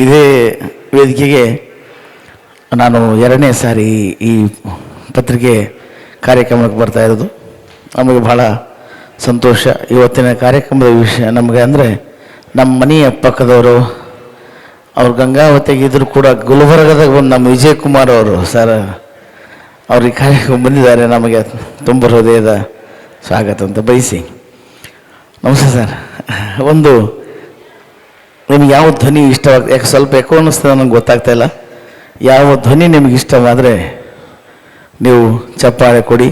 ಇದೇ ವೇದಿಕೆಗೆ ನಾನು ಎರಡನೇ ಸಾರಿ ಈ ಪತ್ರಿಕೆ ಕಾರ್ಯಕ್ರಮಕ್ಕೆ ಬರ್ತಾ ಇರೋದು. ನಮಗೆ ಬಹಳ ಸಂತೋಷ. ಇವತ್ತಿನ ಕಾರ್ಯಕ್ರಮದ ವಿಷಯ ನಮಗೆ ಅಂದರೆ ನಮ್ಮ ಮನೆಯ ಪಕ್ಕದವರು ಅವ್ರು ಗಂಗಾವತಿಗೆ ಇದ್ದರೂ ಕೂಡ ಗುಲ್ಬರ್ಗದಾಗ ಬಂದು ನಮ್ಮ ವಿಜಯ್ ಕುಮಾರ್ ಅವರು ಸರ್ ಅವ್ರು ಈ ಕಾರ್ಯಕ್ರಮ ಬಂದಿದ್ದಾರೆ. ನಮಗೆ ತುಂಬ ಹೃದಯದ ಸ್ವಾಗತ ಅಂತ ಬಯಸಿ. ನಮಸ್ತೆ ಸರ್. ಒಂದು ನಿಮ್ಗೆ ಯಾವ ಧ್ವನಿ ಇಷ್ಟವಾಗ್ತದೆ? ಯಾಕೆ ಸ್ವಲ್ಪ ಎಕೋ ಅನ್ನಿಸ್ತದೆ, ನನಗೆ ಗೊತ್ತಾಗ್ತಾ ಇಲ್ಲ. ಯಾವ ಧ್ವನಿ ನಿಮಗೆ ಇಷ್ಟವಾದರೆ ನೀವು ಚಪ್ಪಾಳೆ ಕೊಡಿ.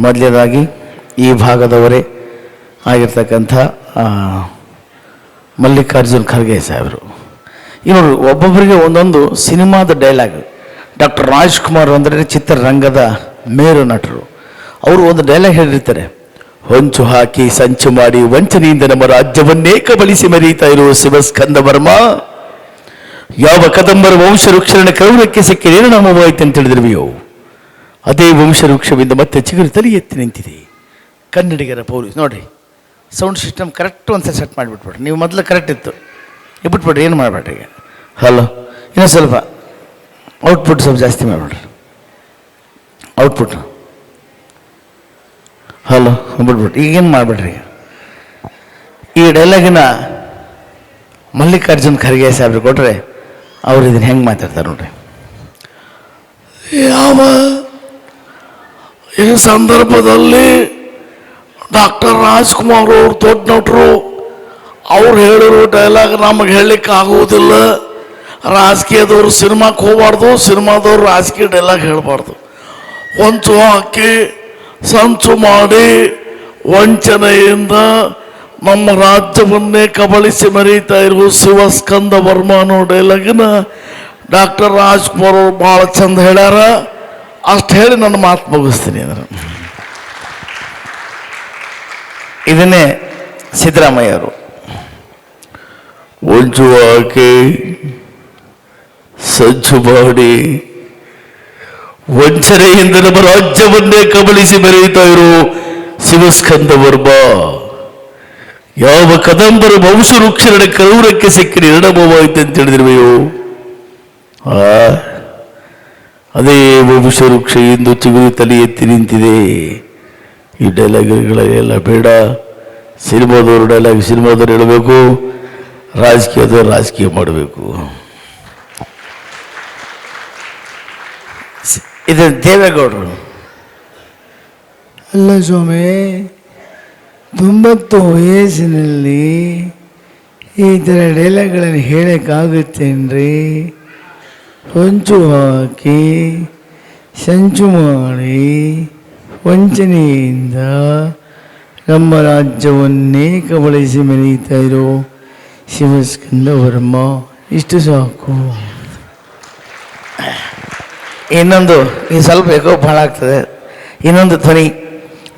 ಮೊದಲನೇದಾಗಿ ಈ ಭಾಗದವರೇ ಆಗಿರ್ತಕ್ಕಂಥ ಮಲ್ಲಿಕಾರ್ಜುನ್ ಖರ್ಗೆ ಸಾಹೇಬರು. ಇವರು ಒಬ್ಬೊಬ್ಬರಿಗೆ ಒಂದೊಂದು ಸಿನಿಮಾದ ಡೈಲಾಗ್. ಡಾಕ್ಟರ್ ರಾಜ್ಕುಮಾರ್ ಅಂದರೆ ಚಿತ್ರರಂಗದ ಮೇರು ನಟರು. ಅವರು ಒಂದು ಡೈಲಾಗ್ ಹೇಳಿರ್ತಾರೆ, ಹೊಂಚು ಹಾಕಿ ಸಂಚು ಮಾಡಿ ವಂಚನೆಯಿಂದ ನಮ್ಮ ರಾಜ್ಯವನ್ನೇ ಕಬಳಿಸಿ ಮೆರೀತಾ ಇರುವ ಶಿವಸ್ಕಂದ ವರ್ಮ ಯಾವ ಕದಂಬರ ವಂಶವೃಕ್ಷರನ್ನ ಕ್ರೌರಕ್ಕೆ ಸಿಕ್ಕಿ ನಿರ್ಣಾಮವಾಯಿತು ಅಂತ ಹೇಳಿದ್ರವಿಯೋ ಅದೇ ವಂಶವೃಕ್ಷವಿಂದ ಮತ್ತೆ ಚಿಗುರು ತಲೆ ಎತ್ತಿ ನಿಂತಿದೆ. ಕನ್ನಡಿಗರ ಪೊಲೀಸ್ ನೋಡ್ರಿ, ಸೌಂಡ್ ಸಿಸ್ಟಮ್ ಕರೆಕ್ಟ್ ಒಂದ್ಸಲ ಸೆಟ್ ಮಾಡಿಬಿಟ್ಬಿಡ್ರಿ. ನೀವು ಮೊದಲು ಕರೆಕ್ಟ್ ಇತ್ತು, ಬಿಟ್ಬಿಡ್ರಿ, ಏನು ಮಾಡಬೇಡ್ರಿ. ಈಗ ಹಲೋ, ಇನ್ನೂ ಸ್ವಲ್ಪ ಔಟ್ಪುಟ್ ಸ್ವಲ್ಪ ಜಾಸ್ತಿ ಮಾಡಿಬಿಡ್ರಿ. Output hello ಬಿಟ್ಬಿಟ್ರಿ. ಈಗೇನು ಮಾಡಿಬಿಡ್ರಿ. ಈ ಡೈಲಾಗಿನ ಮಲ್ಲಿಕಾರ್ಜುನ್ ಖರ್ಗೆ ಸಾಹೇಬ್ರು ಕೊಟ್ಟರೆ ಅವ್ರು ಇದನ್ನು ಹೆಂಗೆ ಮಾತಾಡ್ತಾರೆ ನೋಡ್ರಿ. ಯಾವ ಈ ಸಂದರ್ಭದಲ್ಲಿ ಡಾಕ್ಟರ್ ರಾಜ್ಕುಮಾರ್ ಅವರು ದೊಡ್ಡ ನಟರು, ಅವ್ರು ಹೇಳಿರೋ ಡೈಲಾಗ್ ನಮಗೆ ಹೇಳಲಿಕ್ಕೆ ಆಗುವುದಿಲ್ಲ. ರಾಜಕೀಯದವರು ಸಿನಿಮಾಕ್ಕೆ ಹೋಗಬಾರ್ದು, ಸಿನಿಮಾದವರು ರಾಜಕೀಯ ಡೈಲಾಗ್ ಹೇಳಬಾರ್ದು. ಹೊಂಚು ಹಾಕಿ ಸಂಚು ಮಾಡಿ ವಂಚನೆಯಿಂದ ನಮ್ಮ ರಾಜ್ಯವನ್ನೇ ಕಬಳಿಸಿ ಮೆರೀತಾ ಇರುವ ಶಿವಸ್ಕಂದ ವರ್ಮ ಅನ್ನೋ ಡೈಲಾಗಿನ ಡಾಕ್ಟರ್ ರಾಜ್ಕುಮಾರ್ ಅವರು ಭಾಳ ಚಂದ ಹೇಳ್ಯಾರ. ಅಷ್ಟು ಹೇಳಿ ನನ್ನ ಮಾತು ಮುಗಿಸ್ತೀನಿ. ಅಂದ್ರೆ ಇದನ್ನೇ ಸಿದ್ದರಾಮಯ್ಯ ಅವರು ಹೊಂಚು ಹಾಕಿ ಸಂಚು ಮಾಡಿ ವಂಚನೆಯಿಂದ ನಮ್ಮ ರಾಜ್ಯವನ್ನೇ ಕಬಳಿಸಿ ಮೆರೆಯುತ್ತಾ ಇರೋ ಶಿವಸ್ಕಂದ ವರ್ಮ ಯಾವ ಕದಂಬರ ವಂಶವೃಕ್ಷರನ್ನ ಕ್ರೌರಕ್ಕೆ ಸಿಕ್ಕಿ ನಿರ್ಣಾಮವಾಯಿತು ಅಂತ ಹೇಳಿದಿರುವೆಯೋ ಅದೇ ವಂಶವೃಕ್ಷ ಎಂದು ಚಿಗುರು ತಲೆ ಎತ್ತಿ ನಿಂತಿದೆ. ಈ ಡೈಲಾಗ್ಗಳೆಲ್ಲ ಬೇಡ. ಸಿನಿಮಾದವರು ಡೈಲಾಗ್ ಸಿನಿಮಾದವ್ರು ಹೇಳಬೇಕು, ರಾಜಕೀಯದವ್ರು ರಾಜಕೀಯ ಮಾಡಬೇಕು. ಇದು ದೇವೇಗೌಡರು. ಅಲ್ಲ ಸ್ವಾಮಿ, 90 ವಯಸ್ಸಿನಲ್ಲಿ ಈ ಥರ ಡೈಲಾಗ್ಗಳನ್ನು ಹೇಳೋಕ್ಕಾಗುತ್ತೇನ್ರಿ? ಹೊಂಚು ಹಾಕಿ ಸಂಚು ಮಾಡಿ ವಂಚನೆಯಿಂದ ನಮ್ಮ ರಾಜ್ಯವನ್ನೇ ಕಬಳಿಸಿ ಮೆರೀತಾ ಇರೋ ಶಿವಸ್ಕಂದ ವರ್ಮ. ಇಷ್ಟು ಸಾಕು. ಇನ್ನೊಂದು ಈ ಸ್ವಲ್ಪ ಏಕೋ ಭಾಳ ಆಗ್ತದೆ. ಇನ್ನೊಂದು ಧ್ವನಿ,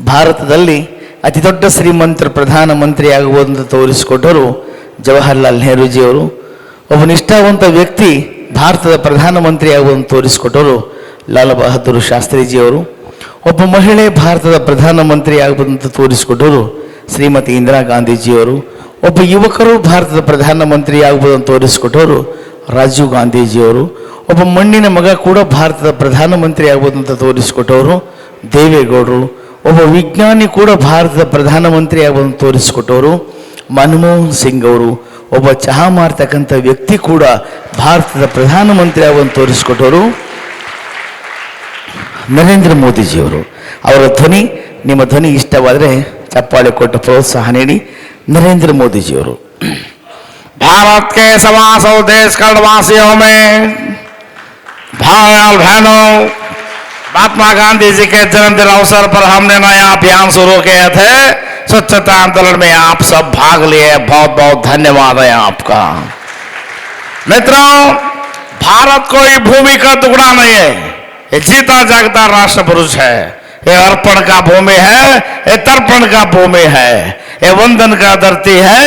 ಭಾರತದಲ್ಲಿ ಅತಿ ದೊಡ್ಡ ಶ್ರೀಮಂತರ ಪ್ರಧಾನಮಂತ್ರಿ ಆಗುವುದು ಅಂತ ತೋರಿಸಿಕೊಟ್ಟರು ಜವಾಹರ್ಲಾಲ್ ನೆಹರೂಜಿಯವರು. ಒಬ್ಬ ನಿಷ್ಠಾವಂತ ವ್ಯಕ್ತಿ ಭಾರತದ ಪ್ರಧಾನಮಂತ್ರಿ ಆಗುವುದನ್ನು ತೋರಿಸಿಕೊಟ್ಟರು ಲಾಲ್ ಬಹದ್ದೂರ್ ಶಾಸ್ತ್ರಿಜಿಯವರು. ಒಬ್ಬ ಮಹಿಳೆ ಭಾರತದ ಪ್ರಧಾನಮಂತ್ರಿ ಆಗುವುದಂತ ತೋರಿಸಿಕೊಟ್ಟರು ಶ್ರೀಮತಿ ಇಂದಿರಾ ಗಾಂಧೀಜಿಯವರು. ಒಬ್ಬ ಯುವಕರು ಭಾರತದ ಪ್ರಧಾನಮಂತ್ರಿ ಆಗುವುದನ್ನು ತೋರಿಸಿಕೊಟ್ಟರು ರಾಜೀವ್ ಗಾಂಧೀಜಿಯವರು. ಒಬ್ಬ ಮಣ್ಣಿನ ಮಗ ಕೂಡ ಭಾರತದ ಪ್ರಧಾನಮಂತ್ರಿ ಆಗುವುದಂತ ತೋರಿಸಿಕೊಟ್ಟವರು ದೇವೇಗೌಡರು. ಒಬ್ಬ ವಿಜ್ಞಾನಿ ಕೂಡ ಭಾರತದ ಪ್ರಧಾನಮಂತ್ರಿ ಆಗುವುದನ್ನು ತೋರಿಸಿಕೊಟ್ಟವರು ಮನಮೋಹನ್ ಸಿಂಗ್ ಅವರು. ಒಬ್ಬ ಚಹಾ ಮಾರ್ತಕ್ಕಂಥ ವ್ಯಕ್ತಿ ಕೂಡ ಭಾರತದ ಪ್ರಧಾನಮಂತ್ರಿ ಆಗುವುದನ್ನು ತೋರಿಸಿಕೊಟ್ಟವರು ನರೇಂದ್ರ ಮೋದಿಜಿಯವರು. ಅವರ ಧ್ವನಿ ನಿಮ್ಮ ಧ್ವನಿ ಇಷ್ಟವಾದರೆ ಚಪ್ಪಾಳೆ ಕೊಟ್ಟು ಪ್ರೋತ್ಸಾಹ ನೀಡಿ. ನರೇಂದ್ರ ಮೋದಿಜಿಯವರು. भारत के 125 देश खंडवासियों में भाई और बहनों, महात्मा गांधी जी के जन्मदिन अवसर पर हमने नया अभियान शुरू किए थे। स्वच्छता आंदोलन में आप सब भाग लिए, बहुत बहुत धन्यवाद है आपका। मित्रों, भारत कोई भूमि का टुकड़ा नहीं है, ये जीता जागता राष्ट्र पुरुष है। ये अर्पण का भूमि है, ये तर्पण का भूमि है, ये वंदन का धरती है,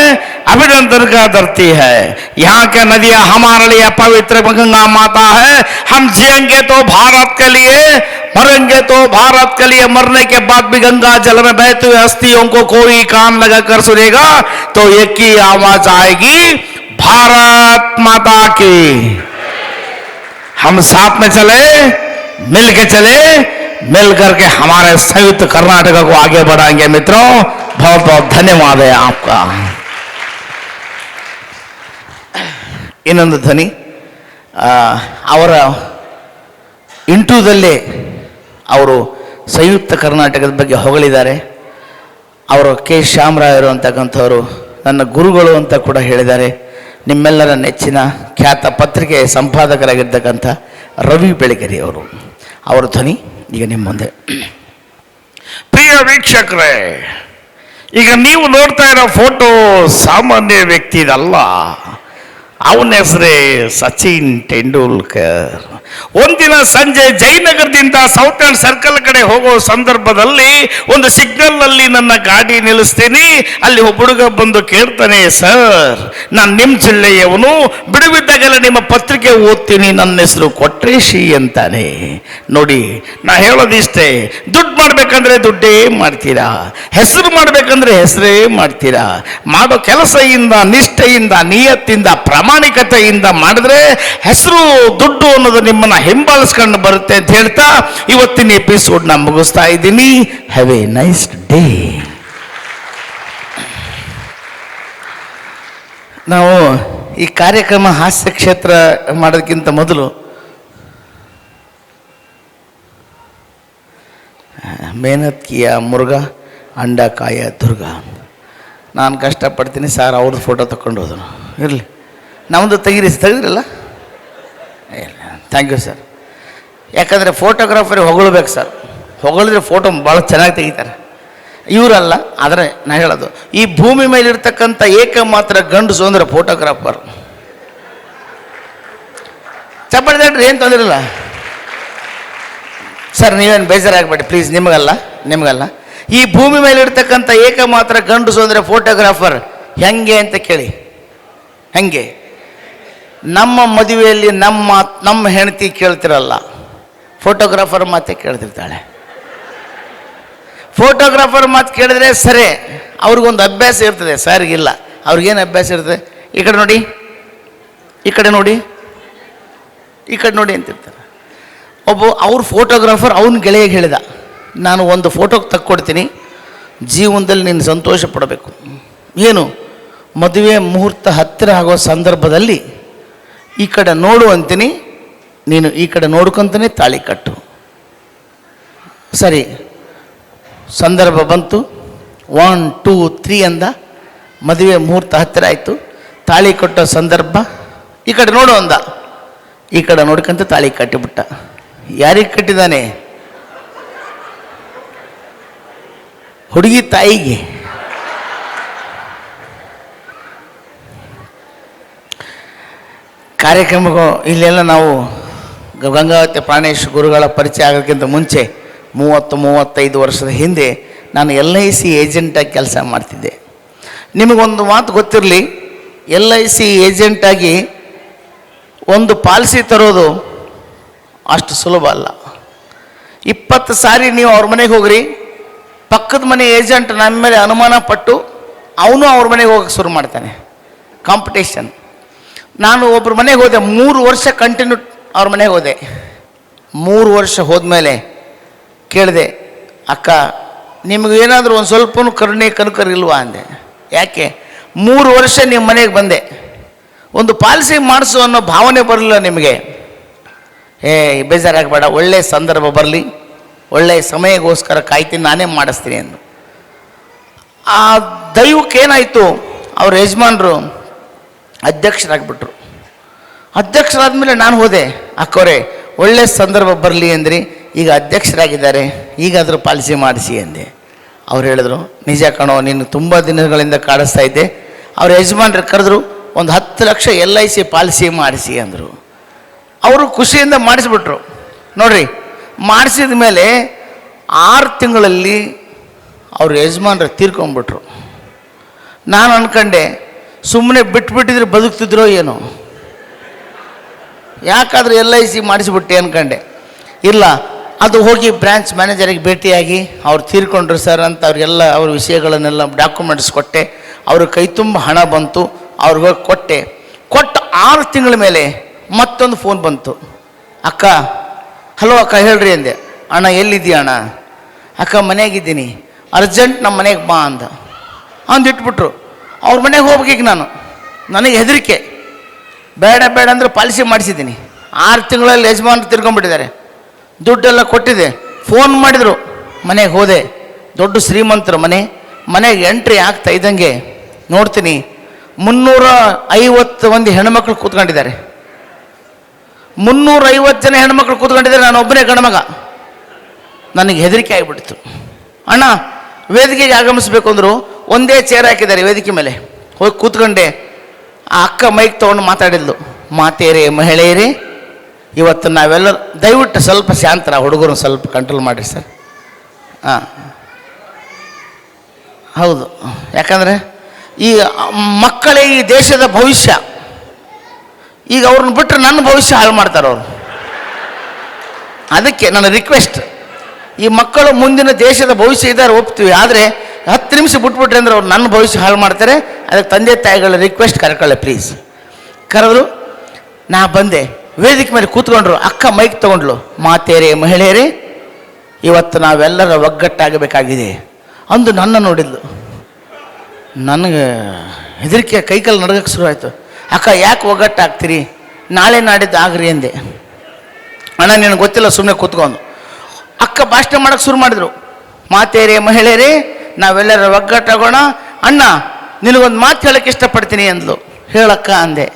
अभिनंदन का धरती है। यहाँ के नदियां हमारे लिए पवित्र गंगा माता है। हम जिएंगे तो भारत के लिए, मरेंगे तो भारत के लिए। मरने के बाद भी गंगा जल में बहते हुए अस्थियों को कोई कान लगाकर सुनेगा तो एक ही आवाज आएगी, भारत माता की। हम साथ में चले, मिल के चले, मिल करके हमारे संयुक्त कर्नाटक को आगे बढ़ाएंगे। मित्रों, बहुत बहुत धन्यवाद है आपका। ಇನ್ನೊಂದು ಧ್ವನಿ ಅವರ ಇಂಟರ್ವ್ಯೂದಲ್ಲೇ ಅವರು ಸಂಯುಕ್ತ ಕರ್ನಾಟಕದ ಬಗ್ಗೆ ಹೊಗಳಿದ್ದಾರೆ. ಅವರು ಕೆ ಶ್ಯಾಮರಾಯರು ಅಂತಕ್ಕಂಥವರು ನನ್ನ ಗುರುಗಳು ಅಂತ ಕೂಡ ಹೇಳಿದ್ದಾರೆ. ನಿಮ್ಮೆಲ್ಲರ ನೆಚ್ಚಿನ ಖ್ಯಾತ ಪತ್ರಿಕೆ ಸಂಪಾದಕರಾಗಿರ್ತಕ್ಕಂಥ ರವಿ ಬೆಳಗೆರೆ ಅವರು, ಅವರ ಧ್ವನಿ ಈಗ ನಿಮ್ಮ ಮುಂದೆ. ಪ್ರಿಯ ವೀಕ್ಷಕರೇ, ಈಗ ನೀವು ನೋಡ್ತಾ ಇರೋ ಫೋಟೋ ಸಾಮಾನ್ಯ ವ್ಯಕ್ತಿದಲ್ಲ. ಅವನ ಹೆಸರೇ ಸಚಿನ್ ತೆಂಡೂಲ್ಕರ್. ಒಂದಿನ ಸಂಜೆ ಜಯನಗರದಿಂದ ಸೌತ್ ಅಂಡ್ ಸರ್ಕಲ್ ಕಡೆ ಹೋಗೋ ಸಂದರ್ಭದಲ್ಲಿ ಒಂದು ಸಿಗ್ನಲ್ ನಲ್ಲಿ ನನ್ನ ಗಾಡಿ ನಿಲ್ಲಿಸ್ತೀನಿ. ಅಲ್ಲಿ ಒಬ್ಬ ಹುಡುಗ ಬಂದು ಕೇಳ್ತಾನೆ, ಸರ್ ನಾನು ನಿಮ್ಮ ಜಿಲ್ಲೆಯವನು, ಬಿಡುವಿದ್ದಾಗೆಲ್ಲ ನಿಮ್ಮ ಪತ್ರಿಕೆ ಓದ್ತೀನಿ, ನನ್ನ ಹೆಸರು ಕೊಟ್ರೇಶಿ ಅಂತಾನೆ. ನೋಡಿ, ನಾ ಹೇಳೋದಿಷ್ಟೇ, ದುಡ್ಡು ಮಾಡ್ಬೇಕಂದ್ರೆ ದುಡ್ಡೇ ಮಾಡ್ತೀರಾ, ಹೆಸರು ಮಾಡ್ಬೇಕಂದ್ರೆ ಹೆಸರೇ ಮಾಡ್ತೀರಾ. ಮಾಡೋ ಕೆಲಸದಿಂದ, ನಿಷ್ಠೆಯಿಂದ, ನಿಯತ್ತಿಂದ, ಪ್ರಾಮಾಣಿಕತೆಯಿಂದ ಮಾಡಿದ್ರೆ ಹೆಸರು, ದುಡ್ಡು ಅನ್ನೋದು ನಿಮ್ಮನ್ನ ಹಿಂಬಾಲಿಸ್ಕೊಂಡು ಬರುತ್ತೆ ಅಂತ ಹೇಳ್ತಾ ಇವತ್ತಿನ ಎಪಿಸೋಡ್ ನಾ ಮುಗಿಸ್ತಾ ಇದ್ದೀನಿ. Have A nice day. ನಾವು ಈ ಕಾರ್ಯಕ್ರಮ ಹಾಸ್ಯ ಕ್ಷೇತ್ರ ಮಾಡೋದಕ್ಕಿಂತ ಮೊದಲು ಮೇಹನತ್ ಕಿಯಾ ಮುರುಘಾ ಅಂಡಾ ಕಾಯ ದುರ್ಗಾ. ನಾನು ಕಷ್ಟಪಡ್ತೀನಿ ಸರ್, ಅವ್ರದ್ದು ಫೋಟೋ ತಗೊಂಡು ಹೋದ್ರು. ಇರಲಿ, ನಮ್ಮದು ತೆಗಿದ್ರಲ್ಲ. Thank you sir. ಯಾಕಂದರೆ ಫೋಟೋಗ್ರಾಫರ್ ಹೊಗಳ್ಬೇಕು ಸರ್, ಹೊಗಳಿದ್ರೆ ಫೋಟೋ ಭಾಳ ಚೆನ್ನಾಗಿ ತೆಗಿತಾರೆ. ಇವರಲ್ಲ, ಆದರೆ ನಾನು ಹೇಳೋದು, ಈ ಭೂಮಿ ಮೇಲಿರ್ತಕ್ಕಂಥ ಏಕಮಾತ್ರ ಗಂಡಸು ಅಂದರೆ ಫೋಟೋಗ್ರಾಫರ್. ಚಪ್ಪಡಿ ತಡ್ರಿ, ಏನು ತೊಂದರೆ ಇಲ್ಲ ಸರ್, ನೀವೇನು ಬೇಜಾರಾಗಬೇಡಿ ಪ್ಲೀಸ್. ನಿಮಗಲ್ಲ. ಈ ಭೂಮಿ ಮೇಲಿರ್ತಕ್ಕಂಥ ಏಕಮಾತ್ರ ಗಂಡಸು ಅಂದರೆ ಫೋಟೋಗ್ರಾಫರ್. ಹೆಂಗೆ ಅಂತ ಕೇಳಿ. ಹೆಂಗೆ? ನಮ್ಮ ಮದುವೆಯಲ್ಲಿ ನಮ್ಮ ಹೆಂಡತಿ ಕೇಳ್ತಿರಲ್ಲ, ಫೋಟೋಗ್ರಾಫರ್ ಮಾತೇ ಕೇಳ್ತಿರ್ತಾಳೆ. ಫೋಟೋಗ್ರಾಫರ್ ಮಾತು ಕೇಳಿದ್ರೆ ಸರಿ, ಅವ್ರಿಗೊಂದು ಅಭ್ಯಾಸ ಇರ್ತದೆ, ಸರ್ಗಿಲ್ಲ. ಅವ್ರಿಗೇನು ಅಭ್ಯಾಸ ಇರ್ತದೆ? ಈ ಕಡೆ ನೋಡಿ, ಈ ಕಡೆ ನೋಡಿ, ಈ ಕಡೆ ನೋಡಿ ಅಂತಿರ್ತಾರೆ. ಅವ್ರ ಫೋಟೋಗ್ರಾಫರ್ ಅವನ ಗೆಳೆಯಗೆ ಹೇಳಿದ, ನಾನು ಒಂದು ಫೋಟೋ ತಕ್ಕೊಡ್ತೀನಿ, ಜೀವನದಲ್ಲಿ ನೀನು ಸಂತೋಷ ಪಡಬೇಕು. ಏನು? ಮದುವೆ ಮುಹೂರ್ತ ಹತ್ತಿರ ಆಗೋ ಸಂದರ್ಭದಲ್ಲಿ ಈ ಕಡೆ ನೋಡು ಅಂತೀನಿ, ನೀನು ಈ ಕಡೆ ನೋಡ್ಕೊಂತಾನೆ ತಾಳಿ ಕಟ್ಟು. ಸರಿ, ಸಂದರ್ಭ ಬಂತು. 1 2 3 ಅಂದ. ಮದುವೆ ಮುಹೂರ್ತ ಹತ್ತಿರ ಆಯಿತು. ತಾಳಿ ಕಟ್ಟೋ ಸಂದರ್ಭ, ಈ ಕಡೆ ನೋಡು ಅಂದ. ಈ ಕಡೆ ನೋಡ್ಕೊಂತ ತಾಳಿ ಕಟ್ಟಿಬಿಟ್ಟ. ಯಾರಿಗೆ ಕಟ್ಟಿದ್ದಾನೆ? ಹುಡುಗಿ ತಾಯಿಗೆ. ಕಾರ್ಯಕ್ರಮಕ್ಕೂ ಇಲ್ಲೆಲ್ಲ ನಾವು ಗಂಗಾವತಿ ಪ್ರಾಣೇಶ್ ಗುರುಗಳ ಪರಿಚಯ ಆಗೋಕ್ಕಿಂತ ಮುಂಚೆ 30-35 ವರ್ಷದ ಹಿಂದೆ ನಾನು LIC ಏಜೆಂಟಾಗಿ ಕೆಲಸ ಮಾಡ್ತಿದ್ದೆ. ನಿಮಗೊಂದು ಮಾತು ಗೊತ್ತಿರಲಿ, LIC ಏಜೆಂಟಾಗಿ ಒಂದು ಪಾಲಿಸಿ ತರೋದು ಅಷ್ಟು ಸುಲಭ ಅಲ್ಲ. 20 ಸಾರಿ ನೀವು ಅವ್ರ ಮನೆಗೆ ಹೋಗ್ರಿ, ಪಕ್ಕದ ಮನೆ ಏಜೆಂಟ್ ನಮ್ಮ ಮೇಲೆ ಅನುಮಾನ ಪಟ್ಟು ಅವನು ಅವ್ರ ಮನೆಗೆ ಹೋಗಕ್ಕೆ ಶುರು ಮಾಡ್ತಾನೆ. ಕಾಂಪಿಟೇಷನ್. ನಾನು ಒಬ್ಬರ ಮನೆಗೆ ಹೋದೆ, 3 ವರ್ಷ ಕಂಟಿನ್ಯೂ ಅವ್ರ ಮನೆಗೆ ಹೋದೆ. 3 ವರ್ಷ ಹೋದ್ಮೇಲೆ ಕೇಳಿದೆ, ಅಕ್ಕ ನಿಮಗೇನಾದರೂ ಒಂದು ಸ್ವಲ್ಪನೂ ಕರುಣೆ ಕನಕರು ಇಲ್ವಾ ಅಂದೆ. ಯಾಕೆ? 3 ವರ್ಷ ನಿಮ್ಮ ಮನೆಗೆ ಬಂದೆ, ಒಂದು ಪಾಲಿಸಿ ಮಾಡಿಸು ಅನ್ನೋ ಭಾವನೆ ಬರಲಿಲ್ಲ ನಿಮಗೆ. ಬೇಜಾರಾಗಬೇಡ, ಒಳ್ಳೆಯ ಸಂದರ್ಭ ಬರಲಿ, ಒಳ್ಳೆಯ ಸಮಯಕ್ಕೋಸ್ಕರ ಕಾಯ್ತೀನಿ, ನಾನೇ ಮಾಡಿಸ್ತೀನಿ ಅಂದು. ಆ ದೈವಕ್ಕೇನಾಯಿತು, ಅವ್ರ ಯಜಮಾನರು ಅಧ್ಯಕ್ಷರಾಗ್ಬಿಟ್ರು. ಅಧ್ಯಕ್ಷರಾದ್ಮೇಲೆ ನಾನು ಹೋದೆ, ಅಕ್ಕವರೇ ಒಳ್ಳೆಯ ಸಂದರ್ಭ ಬರಲಿ ಅಂದ್ರಿ, ಈಗ ಅಧ್ಯಕ್ಷರಾಗಿದ್ದಾರೆ, ಈಗಾದರೂ ಪಾಲಿಸಿ ಮಾಡಿಸಿ ಅಂದೆ. ಅವ್ರು ಹೇಳಿದ್ರು, ನಿಜ ಕಣೋ, ನೀನು ತುಂಬ ದಿನಗಳಿಂದ ಕಾಡಿಸ್ತಾ ಇದ್ದೆ. ಅವ್ರ ಯಜಮಾನ್ರು ಕರೆದ್ರು, ಒಂದು 10 ಲಕ್ಷ LIC ಪಾಲಿಸಿ ಮಾಡಿಸಿ ಅಂದರು. ಅವರು ಖುಷಿಯಿಂದ ಮಾಡಿಸ್ಬಿಟ್ರು. ನೋಡ್ರಿ, ಮಾಡಿಸಿದ ಮೇಲೆ 6 ತಿಂಗಳಲ್ಲಿ ಅವ್ರ ಯಜಮಾನ್ರು ತೀರ್ಕೊಂಡ್ಬಿಟ್ರು. ನಾನು ಅಂದ್ಕೊಂಡೆ, ಸುಮ್ಮನೆ ಬಿಟ್ಬಿಟ್ಟಿದ್ರೆ ಬದುಕ್ತಿದ್ರೋ ಏನೋ, ಯಾಕಾದರೂ LIC ಮಾಡಿಸಿಬಿಟ್ಟೆ ಅಂದ್ಕೊಂಡೆ. ಇಲ್ಲ, ಅದು ಹೋಗಿ ಬ್ರ್ಯಾಂಚ್ ಮ್ಯಾನೇಜರಿಗೆ ಭೇಟಿಯಾಗಿ ಅವ್ರು ತೀರ್ಕೊಂಡ್ರು ಸರ್ ಅಂತ ಅವ್ರಿಗೆಲ್ಲ ಅವ್ರ ವಿಷಯಗಳನ್ನೆಲ್ಲ ಡಾಕ್ಯುಮೆಂಟ್ಸ್ ಕೊಟ್ಟೆ. ಅವ್ರ ಕೈ ತುಂಬ ಹಣ ಬಂತು, ಅವ್ರಿಗೆ ಹೋಗಿ ಕೊಟ್ಟೆ. ಕೊಟ್ಟ 6 ತಿಂಗಳ ಮೇಲೆ ಮತ್ತೊಂದು ಫೋನ್ ಬಂತು. ಅಕ್ಕ, ಹಲೋ ಅಕ್ಕ ಹೇಳ್ರಿ ಅಂದೆ. ಅಣ್ಣ ಎಲ್ಲಿದ್ದೀಯ ಅಣ್ಣ? ಅಕ್ಕ ಮನೆಯಾಗಿದ್ದೀನಿ, ಅರ್ಜೆಂಟ್ ನಮ್ಮ ಮನೆಗೆ ಬಾ ಅಂದಿಟ್ಬಿಟ್ರು. ಅವ್ರ ಮನೆಗೆ ಹೋಗ್ಬೇಕೀಗ ನನಗೆ ಹೆದರಿಕೆ. ಬೇಡ ಬೇಡ ಅಂದ್ರೆ ಪಾಲಿಸಿ ಮಾಡಿಸಿದ್ದೀನಿ. 6 ತಿಂಗಳಲ್ಲಿ ಯಜಮಾನ್ರು ತಿರ್ಕೊಂಡ್ಬಿಟ್ಟಿದ್ದಾರೆ. ದುಡ್ಡೆಲ್ಲ ಕೊಟ್ಟಿದೆ. ಫೋನ್ ಮಾಡಿದರು, ಮನೆಗೆ ಹೋದೆ. ದೊಡ್ಡ ಶ್ರೀಮಂತರು ಮನೆಗೆ ಎಂಟ್ರಿ ಆಗ್ತಾ ಇದ್ದಂಗೆ ನೋಡ್ತೀನಿ 350 ಮಂದಿ ಹೆಣ್ಮಕ್ಳು ಕೂತ್ಕೊಂಡಿದ್ದಾರೆ. 350 ಜನ ಹೆಣ್ಮಕ್ಳು ಕೂತ್ಕೊಂಡಿದ್ದಾರೆ, ನಾನು ಒಬ್ಬನೇ ಗಂಡಮಗ. ನನಗೆ ಹೆದರಿಕೆ ಆಗಿಬಿಡ್ತು. ಅಣ್ಣ ವೇದಿಕೆಗೆ ಆಗಮಿಸ್ಬೇಕು ಅಂದರು. ಒಂದೇ ಚೇರ್ ಹಾಕಿದ್ದಾರೆ ವೇದಿಕೆ ಮೇಲೆ. ಹೋಗಿ ಕೂತ್ಕೊಂಡೆ. ಆ ಅಕ್ಕ ಮೈಕ್ ತೊಗೊಂಡು ಮಾತಾಡಿದ್ಲು. ಮಾತೇರಿ ಮಹಿಳೆಯರೇ, ಇವತ್ತು ನಾವೆಲ್ಲರೂ ದಯವಿಟ್ಟು ಸ್ವಲ್ಪ ಶಾಂತರ, ಹುಡುಗರು ಸ್ವಲ್ಪ ಕಂಟ್ರೋಲ್ ಮಾಡಿರಿ ಸರ್. ಹಾಂ ಹೌದು, ಯಾಕಂದರೆ ಈ ಮಕ್ಕಳೇ ಈ ದೇಶದ ಭವಿಷ್ಯ. ಈಗ ಅವ್ರನ್ನ ಬಿಟ್ಟರೆ ನನ್ನ ಭವಿಷ್ಯ ಹಾಳು ಮಾಡ್ತಾರೆ ಅವರು. ಅದಕ್ಕೆ ನನ್ನ ರಿಕ್ವೆಸ್ಟ್, ಈ ಮಕ್ಕಳು ಮುಂದಿನ ದೇಶದ ಭವಿಷ್ಯ ಇದ್ದಾರೆ ಒಪ್ತೀವಿ, ಆದರೆ 10 ನಿಮಿಷ ಬಿಟ್ಬಿಟ್ರೆ ಅಂದ್ರೆ ಅವ್ರು ನನ್ನ ಭವಿಷ್ಯ ಹಾಳು ಮಾಡ್ತಾರೆ. ಅದಕ್ಕೆ ತಂದೆ ತಾಯಿಗಳ ರಿಕ್ವೆಸ್ಟ್ ಕರ್ಕೊಳ್ಳಿ ಪ್ಲೀಸ್. ಕರೆದ್ರು, ನಾ ಬಂದೆ. ವೇದಿಕೆ ಮೇಲೆ ಕೂತ್ಕೊಂಡ್ರು. ಅಕ್ಕ ಮೈಕ್ ತೊಗೊಂಡ್ಲು. ಮಾತೇರೆ ಮಹಿಳೆಯರೇ, ಇವತ್ತು ನಾವೆಲ್ಲರ ಒಗ್ಗಟ್ಟಾಗಬೇಕಾಗಿದೆ ಅಂದು ನನ್ನ ನೋಡಿದ್ಲು. ನನಗೆ ಹೆದರಿಕೆ, ಕೈಕಲ್ಲಿ ನಡ್ಗಕ್ಕೆ ಶುರು ಆಯಿತು. ಅಕ್ಕ ಯಾಕೆ ಒಗ್ಗಟ್ಟಾಗ್ತೀರಿ? ನಾಳೆ ನಾಡಿದ್ದು ಆಗ್ರಿ ಅಂದೆ. ಅಣ್ಣ ನಿನಗೆ ಗೊತ್ತಿಲ್ಲ, ಸುಮ್ಮನೆ ಕೂತ್ಕೊಂಡು. ಅಕ್ಕ ಭಾಷಣ ಮಾಡೋಕ್ಕೆ ಶುರು ಮಾಡಿದ್ರು. ಮಾತೇರೆ ಮಹಿಳೆಯರೇ, ನಾವೆಲ್ಲರ ಒಗ್ಗಟ್ಟಾಗೋಣ. ಅಣ್ಣ ನಿನಗೊಂದು ಮಾತು ಹೇಳೋಕ್ಕೆ ಇಷ್ಟಪಡ್ತೀನಿ ಅಂದ್ಲು. ಹೇಳಕ್ಕ ಅಂದೆ.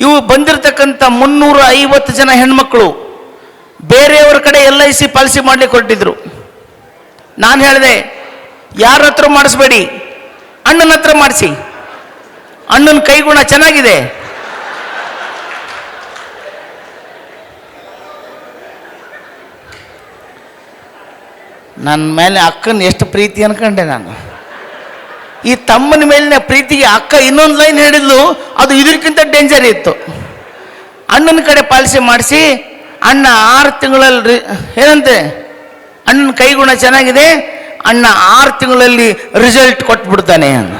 ಇವು ಬಂದಿರತಕ್ಕಂಥ 350 ಜನ ಹೆಣ್ಮಕ್ಳು ಬೇರೆಯವ್ರ ಕಡೆ LIC ಪಾಲಿಸಿ ಮಾಡಲಿಕ್ಕೆ ಹೊರಟಿದ್ರು. ನಾನು ಹೇಳಿದೆ, ಯಾರ ಹತ್ರ ಮಾಡಿಸ್ಬೇಡಿ, ಅಣ್ಣನ ಹತ್ರ ಮಾಡಿಸಿ. ಅಣ್ಣನ ಕೈಗುಣ ಚೆನ್ನಾಗಿದೆ. ನನ್ನ ಮೇಲೆ ಅಕ್ಕನ ಎಷ್ಟು ಪ್ರೀತಿ ಅನ್ಕೊಂಡೆ ನಾನು. ಈ ತಮ್ಮನ ಮೇಲಿನ ಪ್ರೀತಿಗೆ ಅಕ್ಕ ಇನ್ನೊಂದು ಲೈನ್ ಹೇಳಿದ್ಲು, ಅದು ಇದಕ್ಕಿಂತ ಡೇಂಜರ್ ಇತ್ತು. ಅಣ್ಣನ ಕಡೆ ಪಾಲಿಸಿ ಮಾಡಿಸಿ, ಅಣ್ಣ 6 ತಿಂಗಳಲ್ಲಿ ಏನಂತೆ, ಅಣ್ಣನ ಕೈಗುಣ ಚೆನ್ನಾಗಿದೆ, ಅಣ್ಣ 6 ತಿಂಗಳಲ್ಲಿ ರಿಸಲ್ಟ್ ಕೊಟ್ಬಿಡ್ತಾನೆ ಅಣ್ಣ.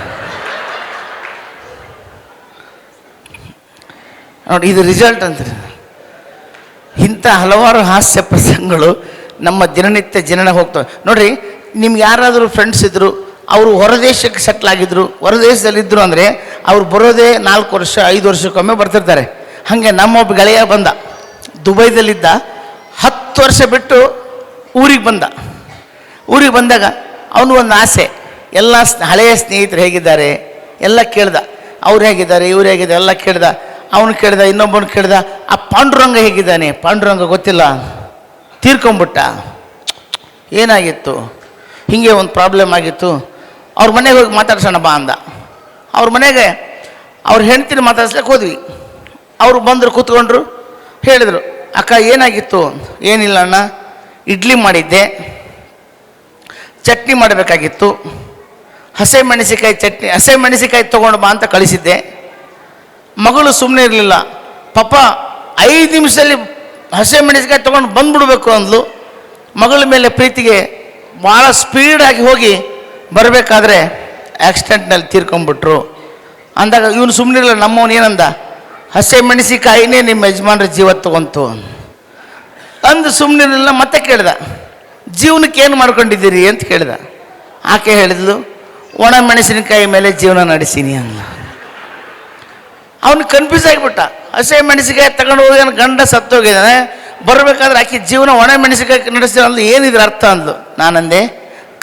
ನೋಡಿ, ಇದು ರಿಸಲ್ಟ್ ಅಂತಾರೆ. ಇಂಥ ಹಲವಾರು ಹಾಸ್ಯ ಪ್ರಸಂಗಗಳು ನಮ್ಮ ದಿನನಿತ್ಯ ಜನನ ಹೋಗ್ತವೆ. ನೋಡ್ರಿ, ನಿಮ್ಗೆ ಯಾರಾದರೂ ಫ್ರೆಂಡ್ಸ್ ಇದ್ದರು, ಅವರು ಹೊರದೇಶಕ್ಕೆ ಸೆಟ್ಲ್ ಆಗಿದ್ರು, ಹೊರದೇಶದಲ್ಲಿದ್ದರು ಅಂದರೆ ಅವ್ರು ಬರೋದೇ 4 ವರ್ಷ 5 ವರ್ಷಕ್ಕೊಮ್ಮೆ ಬರ್ತಿರ್ತಾರೆ. ಹಾಗೆ ನಮ್ಮೊಬ್ಬ ಗೆಳೆಯ ಬಂದ, ದುಬೈದಲ್ಲಿದ್ದ, 10 ವರ್ಷ ಬಿಟ್ಟು ಊರಿಗೆ ಬಂದ. ಊರಿಗೆ ಬಂದಾಗ ಅವನು ಒಂದು ಆಸೆ, ಎಲ್ಲ ಹಳೆಯ ಸ್ನೇಹಿತರು ಹೇಗಿದ್ದಾರೆ ಎಲ್ಲ ಕೇಳ್ದ. ಅವ್ರು ಹೇಗಿದ್ದಾರೆ, ಇವ್ರು ಹೇಗಿದ್ದಾರೆ ಎಲ್ಲ ಕೇಳ್ದ. ಅವನು ಕೇಳ್ದ, ಇನ್ನೊಬ್ಬನು ಕೇಳ್ದ, ಆ ಪಾಂಡುರಂಗ ಹೇಗಿದ್ದಾನೆ? ಪಾಂಡುರಂಗ ಗೊತ್ತಿಲ್ಲ, ತೀರ್ಕೊಂಬಿಟ್ಟ. ಏನಾಗಿತ್ತು? ಹೀಗೆ ಒಂದು ಪ್ರಾಬ್ಲಮ್ ಆಗಿತ್ತು. ಅವ್ರ ಮನೆಗೆ ಹೋಗಿ ಮಾತಾಡ್ಸೋಣ ಬಾ ಅಂದ. ಅವ್ರ ಮನೆಗೆ ಅವ್ರ ಹೆಂಡ್ತಿನ ಮಾತಾಡ್ಸ್ಲಿಕ್ಕೆ ಹೋದ್ವಿ. ಅವರು ಬಂದರು, ಕೂತ್ಕೊಂಡ್ರು, ಹೇಳಿದರು, ಅಕ್ಕ ಏನಾಗಿತ್ತು? ಏನಿಲ್ಲ ಅಣ್ಣ, ಇಡ್ಲಿ ಮಾಡಿದ್ದೆ, ಚಟ್ನಿ ಮಾಡಬೇಕಾಗಿತ್ತು, ಹಸಿಮೆಣಸಿಕಾಯಿ ಚಟ್ನಿ, ಹಸಿಮೆಣಸಿಕಾಯಿ ತೊಗೊಂಡು ಬಾ ಅಂತ ಕಳಿಸಿದ್ದೆ. ಮಗಳು ಸುಮ್ಮನೆ ಇರಲಿಲ್ಲ. ಪಾಪ 5 ನಿಮಿಷದಲ್ಲಿ ಹಸಿಮೆಣಸಿಕಾಯಿ ತೊಗೊಂಡು ಬಂದ್ಬಿಡ್ಬೇಕು ಅಂದ್ಲು. ಮಗಳ ಮೇಲೆ ಪ್ರೀತಿಗೆ ಭಾಳ ಸ್ಪೀಡಾಗಿ ಹೋಗಿ ಬರಬೇಕಾದ್ರೆ ಆಕ್ಸಿಡೆಂಟ್ನಲ್ಲಿ ತೀರ್ಕೊಂಡ್ಬಿಟ್ರು. ಅಂದಾಗ ಇವನು ಸುಮ್ಮನಿರಲಿಲ್ಲ. ನಮ್ಮವನು ಏನಂದ, ಹಸಿಮೆಣಸಿಕಾಯಿನೇ ನಿಮ್ಮ ಯಜಮಾನ್ರ ಜೀವ ತಗೊಂತು ಅಂದು ಸುಮ್ಮನಿರಲಿಲ್ಲ. ಮತ್ತೆ ಕೇಳ್ದ, ಜೀವನಕ್ಕೆ ಏನು ಮಾಡ್ಕೊಂಡಿದ್ದೀರಿ ಅಂತ ಕೇಳ್ದ. ಆಕೆ ಹೇಳಿದ್ಲು, ಒಣ ಮೆಣಸಿನಕಾಯಿ ಮೇಲೆ ಜೀವನ ನಡೆಸೀನಿ ಅಂದ. ಅವನು ಕನ್ಫ್ಯೂಸ್ ಆಗಿಬಿಟ್ಟ. ಹಸಿಮೆಣಸಿಕಾಯಿ ತಗೊಂಡು ಹೋಗಿ ನನ್ನ ಗಂಡ ಸತ್ತೋಗಿದ್ದಾನೆ, ಬರಬೇಕಾದ್ರೆ ಆಕೆ ಜೀವನ ಒಣ ಮೆಣಸಿನಕಾಯಿ ನಡೆಸ್ತೀನಿ ಅಂದ್ಲು. ಏನಿದ್ರ ಅರ್ಥ ಅಂದ್ಲು. ನಾನಂದೆ,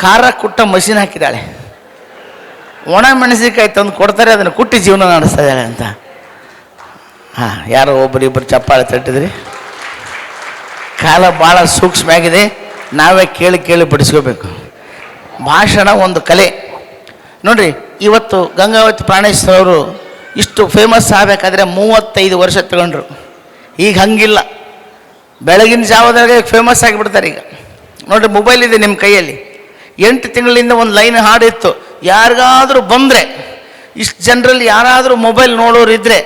ಖಾರ ಕುಟ್ಟ ಮಷಿನ್ ಹಾಕಿದ್ದಾಳೆ, ಒಣ ಮೆಣಸಿನಕಾಯಿ ತಂದು ಕೊಡ್ತಾರೆ, ಅದನ್ನು ಕುಟ್ಟಿ ಜೀವನ ನಡೆಸ್ತಾ ಇದ್ದಾಳೆ ಅಂತ. ಹಾಂ, ಯಾರೋ ಒಬ್ಬರಿಬ್ಬರು ಚಪ್ಪಾಳೆ ತಟ್ಟಿದ್ರಿ. ಕಾಲ ಭಾಳ ಸೂಕ್ಷ್ಮ ಆಗಿದೆ, ನಾವೇ ಕೇಳಿ ಕೇಳಿ ಬಿಡಿಸ್ಕೋಬೇಕು. ಭಾಷಣ ಒಂದು ಕಲೆ. ನೋಡಿರಿ, ಇವತ್ತು ಗಂಗಾವತಿ ಪ್ರಾಣೇಶ್ವರ ಅವರು ಇಷ್ಟು ಫೇಮಸ್ ಆಗಬೇಕಾದ್ರೆ 35 ವರ್ಷ ತಗೊಂಡ್ರು. ಈಗ ಹಂಗಿಲ್ಲ, ಬೆಳಗಿನ ಜಾವದಾಗ ಫೇಮಸ್ ಆಗಿಬಿಡ್ತಾರೆ. ಈಗ ನೋಡಿರಿ, ಮೊಬೈಲ್ ಇದೆ ನಿಮ್ಮ ಕೈಯಲ್ಲಿ. 8 ತಿಂಗಳಿಂದ ಒಂದು ಲೈನ್ ಹಾಡಿತ್ತು. ಯಾರಿಗಾದರೂ ಬಂದರೆ, ಇಷ್ಟು ಜನರಲ್ಲಿ ಯಾರಾದರೂ ಮೊಬೈಲ್ ನೋಡೋರು ಇದ್ದರೆ,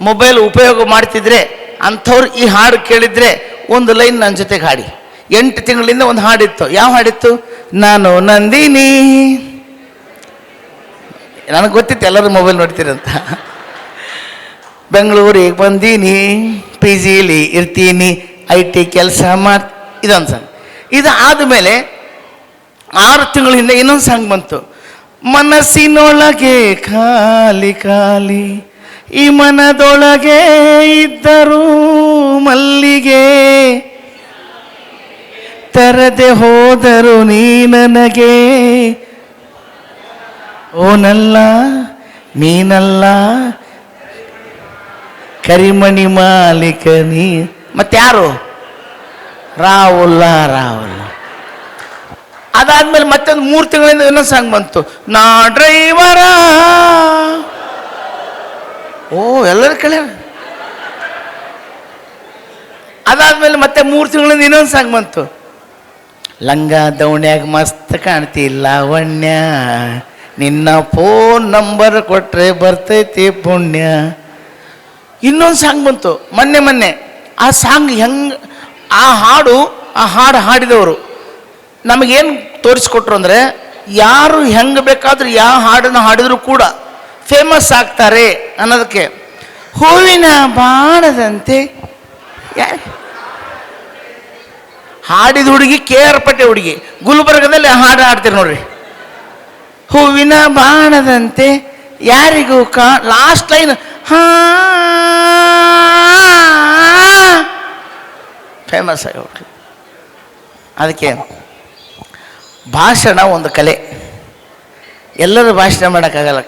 ಮೊಬೈಲ್ ಉಪಯೋಗ ಮಾಡ್ತಿದ್ರೆ ಅಂಥವ್ರು ಈ ಹಾಡು ಕೇಳಿದರೆ ಒಂದು ಲೈನ್ ನನ್ನ ಜೊತೆಗೆ ಹಾಡಿ. 8 ತಿಂಗಳಿಂದ ಒಂದು ಹಾಡಿತ್ತು. ಯಾವ ಹಾಡಿತ್ತು? ನಾನು ನಂದಿನಿ. ನನಗೆ ಗೊತ್ತಿತ್ತು ಎಲ್ಲರೂ ಮೊಬೈಲ್ ನೋಡ್ತೀರಂತ. ಬೆಂಗಳೂರಿಗೆ ಬಂದೀನಿ, ಪಿ ಜಿಲಿ ಇರ್ತೀನಿ, IT ಕೆಲಸ ಮಾಡಿ, ಇದೊಂದು ಸಾಂಗ್. ಇದು ಆದಮೇಲೆ 6 ತಿಂಗಳ ಹಿಂದೆ ಇನ್ನೊಂದು ಸಾಂಗ್ ಬಂತು. ಮನಸ್ಸಿನೊಳಗೆ ಖಾಲಿ ಖಾಲಿ, ಈ ಮನದೊಳಗೆ ಇದ್ದರೂ ಮಲ್ಲಿಗೆ, ತರದೆ ಹೋದರು ನೀ ನನಗೆ, ಓನಲ್ಲ ನೀನಲ್ಲ ಕರಿಮಣಿ ಮಾಲೀಕ ನೀ. ಮತ್ತಾರು? ರಾಹುಲ್ಲ. ಅದಾದ್ಮೇಲೆ ಮತ್ತೊಂದು 3 ತಿಂಗಳಿಂದ ಇನ್ನೊಂದು ಸಾಂಗ್ ಬಂತು, ನಾ ಡ್ರೈವರ. ಓ, ಎಲ್ಲರೂ ಕೇಳ. ಅದಾದ್ಮೇಲೆ ಮತ್ತೆ 3 ತಿಂಗಳಿಂದ ಇನ್ನೊಂದು ಸಾಂಗ್ ಬಂತು, ಲಂಗ ದೌಣ್ಯಾಗ ಮಸ್ತ್ ಕಾಣ್ತಿ ಲಾವಣ್ಯ, ನಿನ್ನ ಫೋನ್ ನಂಬರ್ ಕೊಟ್ರೆ ಬರ್ತೈತಿ ಪುಣ್ಯ. ಇನ್ನೊಂದು ಸಾಂಗ್ ಬಂತು ಮೊನ್ನೆ. ಆ ಸಾಂಗ್ ಹೆಂಗೆ, ಆ ಹಾಡು ಹಾಡಿದವರು ನಮಗೇನು ತೋರಿಸ್ಕೊಟ್ರು ಅಂದರೆ, ಯಾರು ಹೆಂಗೆ ಬೇಕಾದ್ರೂ ಯಾವ ಹಾಡನ್ನು ಹಾಡಿದ್ರು ಕೂಡ ಫೇಮಸ್ ಆಗ್ತಾರೆ ಅನ್ನೋದಕ್ಕೆ. ಹೂವಿನ ಬಾಣದಂತೆ ಹಾಡಿದ ಹುಡುಗಿ KR ಪಟ್ಟೆ ಹುಡುಗಿ, ಗುಲ್ಬರ್ಗದಲ್ಲಿ ಹಾಡು ಹಾಡ್ತೀರಿ ನೋಡ್ರಿ. ಹೂವಿನ ಬಾಣದಂತೆ ಯಾರಿಗೂ ಲಾಸ್ಟ್ ಲೈನ್ ಫೇಮಸ್ ಆಗಿ. ಅದಕ್ಕೆ ಭಾಷಣ ಒಂದು ಕಲೆ. ಎಲ್ಲರೂ ಭಾಷಣ ಮಾಡೋಕ್ಕಾಗಲ್ಲ.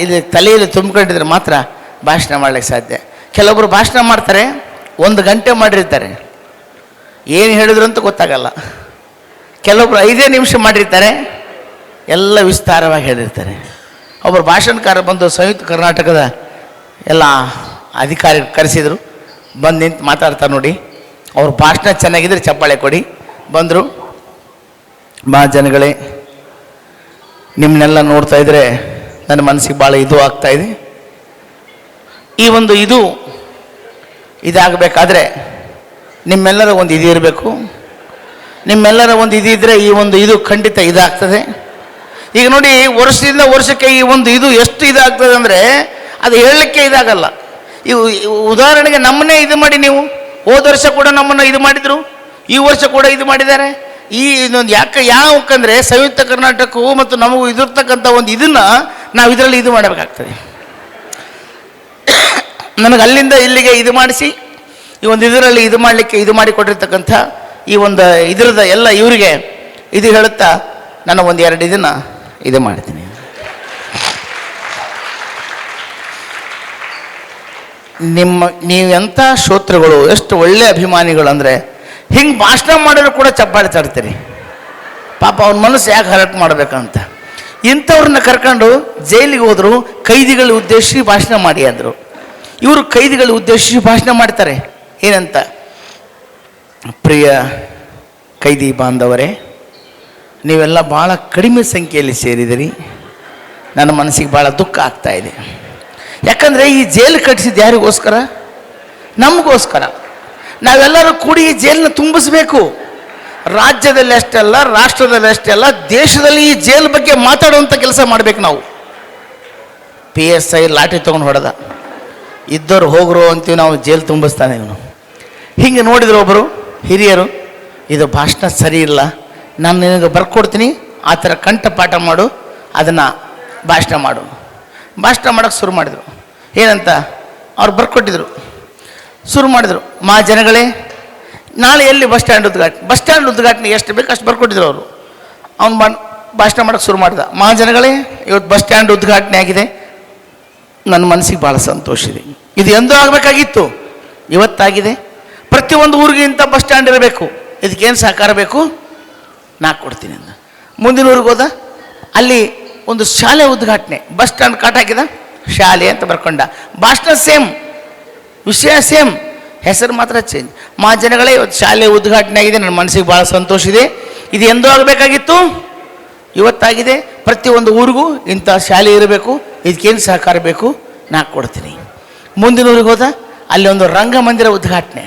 ಇಲ್ಲಿ ತಲೆಯಲ್ಲಿ ತುಂಬಿಕೊಂಡಿದ್ರೆ ಮಾತ್ರ ಭಾಷಣ ಮಾಡ್ಲಿಕ್ಕೆ ಸಾಧ್ಯ. ಕೆಲವೊಬ್ಬರು ಭಾಷಣ ಮಾಡ್ತಾರೆ, 1 ಗಂಟೆ ಮಾಡಿರ್ತಾರೆ, ಏನು ಹೇಳಿದ್ರು ಅಂತ ಗೊತ್ತಾಗಲ್ಲ. ಕೆಲವೊಬ್ರು 5 ನಿಮಿಷ ಮಾಡಿರ್ತಾರೆ, ಎಲ್ಲ ವಿಸ್ತಾರವಾಗಿ ಹೇಳಿರ್ತಾರೆ. ಒಬ್ಬರು ಭಾಷಣಕಾರ ಬಂದು ಸಂಯುಕ್ತ ಕರ್ನಾಟಕದ ಎಲ್ಲ ಅಧಿಕಾರಿ ಕರೆಸಿದರು, ಬಂದು ನಿಂತು ಮಾತಾಡ್ತಾರೆ ನೋಡಿ. ಅವ್ರ ಭಾಷಣ ಚೆನ್ನಾಗಿದ್ರೆ ಚಪ್ಪಾಳೆ ಕೊಡಿ. ಬಂದರು. ಜನಗಳೇ, ನಿಮ್ಮನ್ನೆಲ್ಲ ನೋಡ್ತಾ ಇದ್ರೆ ನನ್ನ ಮನಸ್ಸಿಗೆ ಭಾಳ ಇದು ಆಗ್ತಾಯಿದೆ. ಈ ಒಂದು ಇದಾಗಬೇಕಾದ್ರೆ ನಿಮ್ಮೆಲ್ಲರ ಒಂದು ಇದು ಇರಬೇಕು. ನಿಮ್ಮೆಲ್ಲರ ಒಂದು ಇದ್ರೆ ಈ ಒಂದು ಇದು ಖಂಡಿತ ಇದಾಗ್ತದೆ. ಈಗ ನೋಡಿ, ವರ್ಷದಿಂದ ವರ್ಷಕ್ಕೆ ಈ ಒಂದು ಇದು ಎಷ್ಟು ಇದಾಗ್ತದೆ ಅಂದರೆ ಅದು ಹೇಳಲಿಕ್ಕೆ ಇದಾಗಲ್ಲ. ಉದಾಹರಣೆಗೆ ನಮ್ಮನ್ನೇ ಇದು ಮಾಡಿ, ನೀವು ಹೋದ ವರ್ಷ ಕೂಡ ನಮ್ಮನ್ನು ಇದು ಮಾಡಿದರು, ಈ ವರ್ಷ ಕೂಡ ಇದು ಮಾಡಿದ್ದಾರೆ. ಇದೊಂದು ಯಾಕಂದರೆ ಸಂಯುಕ್ತ ಕರ್ನಾಟಕವು ಮತ್ತು ನಮಗೂ ಇದಿರ್ತಕ್ಕಂಥ ಒಂದು ಇದನ್ನು ನಾವು ಇದರಲ್ಲಿ ಇದು ಮಾಡಬೇಕಾಗ್ತದೆ. ನನಗೆ ಅಲ್ಲಿಂದ ಇಲ್ಲಿಗೆ ಇದು ಮಾಡಿಸಿ ಈ ಒಂದು ಇದರಲ್ಲಿ ಇದು ಮಾಡಲಿಕ್ಕೆ ಇದು ಮಾಡಿಕೊಟ್ಟಿರ್ತಕ್ಕಂಥ ಈ ಒಂದು ಇದರದ ಎಲ್ಲ ಇವರಿಗೆ ಇದು ಹೇಳುತ್ತಾ ನಾನು 1-2 ಇದನ್ನು ಇದು ಮಾಡ್ತೀನಿ. ನೀವೆಂಥ ಶ್ರೋತೃಗಳು, ಎಷ್ಟು ಒಳ್ಳೆ ಅಭಿಮಾನಿಗಳು ಅಂದರೆ, ಹಿಂಗೆ ಭಾಷಣ ಮಾಡಿದ್ರು ಕೂಡ ಚಪ್ಪಾಳೆ ತಡ್ತೀರಿ. ಪಾಪ ಅವ್ನ ಮನಸ್ಸು ಯಾಕೆ ಹರಟ್ ಮಾಡಬೇಕಂತ. ಇಂಥವ್ರನ್ನ ಕರ್ಕೊಂಡು ಜೈಲಿಗೆ ಹೋದರು, ಕೈದಿಗಳ ಉದ್ದೇಶಿಸಿ ಭಾಷಣ ಮಾಡಿ ಅಂದರು. ಇವರು ಕೈದಿಗಳ ಉದ್ದೇಶಿಸಿ ಭಾಷಣ ಮಾಡ್ತಾರೆ. ಏನಂತ? ಪ್ರಿಯ ಕೈದಿ ಬಾಂಧವರೇ, ನೀವೆಲ್ಲ ಭಾಳ ಕಡಿಮೆ ಸಂಖ್ಯೆಯಲ್ಲಿ ಸೇರಿದಿರಿ. ನನ್ನ ಮನಸ್ಸಿಗೆ ಭಾಳ ದುಃಖ ಆಗ್ತಾ ಇದೆ. ಯಾಕಂದರೆ ಈ ಜೈಲು ಕಟ್ಟಿಸಿದ್ದು ಯಾರಿಗೋಸ್ಕರ? ನಮಗೋಸ್ಕರ. ನಾವೆಲ್ಲರೂ ಕೂಡಿ ಈ ಜೈಲನ್ನ ತುಂಬಿಸ್ಬೇಕು. ರಾಜ್ಯದಲ್ಲಿ ಅಷ್ಟೇ ಅಲ್ಲ, ರಾಷ್ಟ್ರದಲ್ಲಿ ಅಷ್ಟೇ ಅಲ್ಲ, ದೇಶದಲ್ಲಿ ಈ ಜೈಲ್ ಬಗ್ಗೆ ಮಾತಾಡುವಂಥ ಕೆಲಸ ಮಾಡಬೇಕು ನಾವು. PSI ಲಾಠಿ ತೊಗೊಂಡು ಹೊಡೆದ, ಇದ್ದವ್ರು ಹೋಗ್ರು ಅಂತೀವಿ ನಾವು, ಜೈಲು ತುಂಬಿಸ್ತಾನೆ ಇವನು. ಹಿಂಗೆ ನೋಡಿದ್ರು ಒಬ್ಬರು ಹಿರಿಯರು, ಇದು ಭಾಷಣ ಸರಿ ಇಲ್ಲ, ನಾನು ನಿನಗೆ ಬರ್ಕೊಡ್ತೀನಿ, ಆ ಥರ ಕಂಠಪಾಠ ಮಾಡು, ಅದನ್ನು ಭಾಷಣ ಮಾಡು. ಭಾಷಣ ಮಾಡೋಕ್ಕೆ ಶುರು ಮಾಡಿದರು. ಏನಂತ ಅವ್ರು ಬರ್ಕೊಟ್ಟಿದ್ರು, ಶುರು ಮಾಡಿದರು. ಜನಗಳೇ, ನಾಳೆ ಎಲ್ಲಿ ಬಸ್ ಸ್ಟ್ಯಾಂಡ್ ಉದ್ಘಾಟನೆ ಎಷ್ಟು ಬೇಕು ಅಷ್ಟು ಬರ್ಕೊಟ್ಟಿದ್ರು ಅವರು. ಅವ್ನು ಭಾಷಣ ಮಾಡೋಕ್ಕೆ ಶುರು ಮಾಡಿದ. ಜನಗಳೇ, ಇವತ್ತು ಬಸ್ ಸ್ಟ್ಯಾಂಡ್ ಉದ್ಘಾಟನೆ ಆಗಿದೆ, ನನ್ನ ಮನಸ್ಸಿಗೆ ಭಾಳ ಸಂತೋಷ ಇದೆ. ಇದು ಎಂದೂ ಆಗಬೇಕಾಗಿತ್ತು, ಇವತ್ತಾಗಿದೆ. ಪ್ರತಿಯೊಂದು ಊರಿಗೆ ಇಂಥ ಬಸ್ ಸ್ಟ್ಯಾಂಡ್ ಇರಬೇಕು. ಇದಕ್ಕೇನು ಸಹಕಾರ ಬೇಕು? ನಾ ಕೊಡ್ತೀನಿ ಅಂದ. ಮುಂದಿನ ಊರಿಗೆ ಹೋದ, ಅಲ್ಲಿ ಒಂದು ಶಾಲೆ ಉದ್ಘಾಟನೆ, ಬಸ್ ಸ್ಟ್ಯಾಂಡ್ ಕಾಟ್ ಹಾಕಿದ, ಶಾಲೆ ಅಂತ ಬರ್ಕೊಂಡ. ಭಾಷಣ ಸೇಮ್, ವಿಷಯ ಸೇಮ್, ಹೆಸರು ಮಾತ್ರ ಚೇಂಜ್. ಜನಗಳೇ, ಇವತ್ತು ಶಾಲೆ ಉದ್ಘಾಟನೆ ಆಗಿದೆ, ನನ್ನ ಮನಸ್ಸಿಗೆ ಭಾಳ ಸಂತೋಷ ಇದೆ. ಇದು ಎಂದೂ ಆಗಬೇಕಾಗಿತ್ತು, ಇವತ್ತಾಗಿದೆ. ಪ್ರತಿಯೊಂದು ಊರಿಗೂ ಇಂಥ ಶಾಲೆ ಇರಬೇಕು, ಇದಕ್ಕೇನು ಸಹಕಾರ ಬೇಕು? ನಾ ಕೊಡ್ತೀನಿ. ಮುಂದಿನ ಊರಿಗೆ ಹೋದ, ಅಲ್ಲಿ ಒಂದು ರಂಗಮಂದಿರ ಉದ್ಘಾಟನೆ,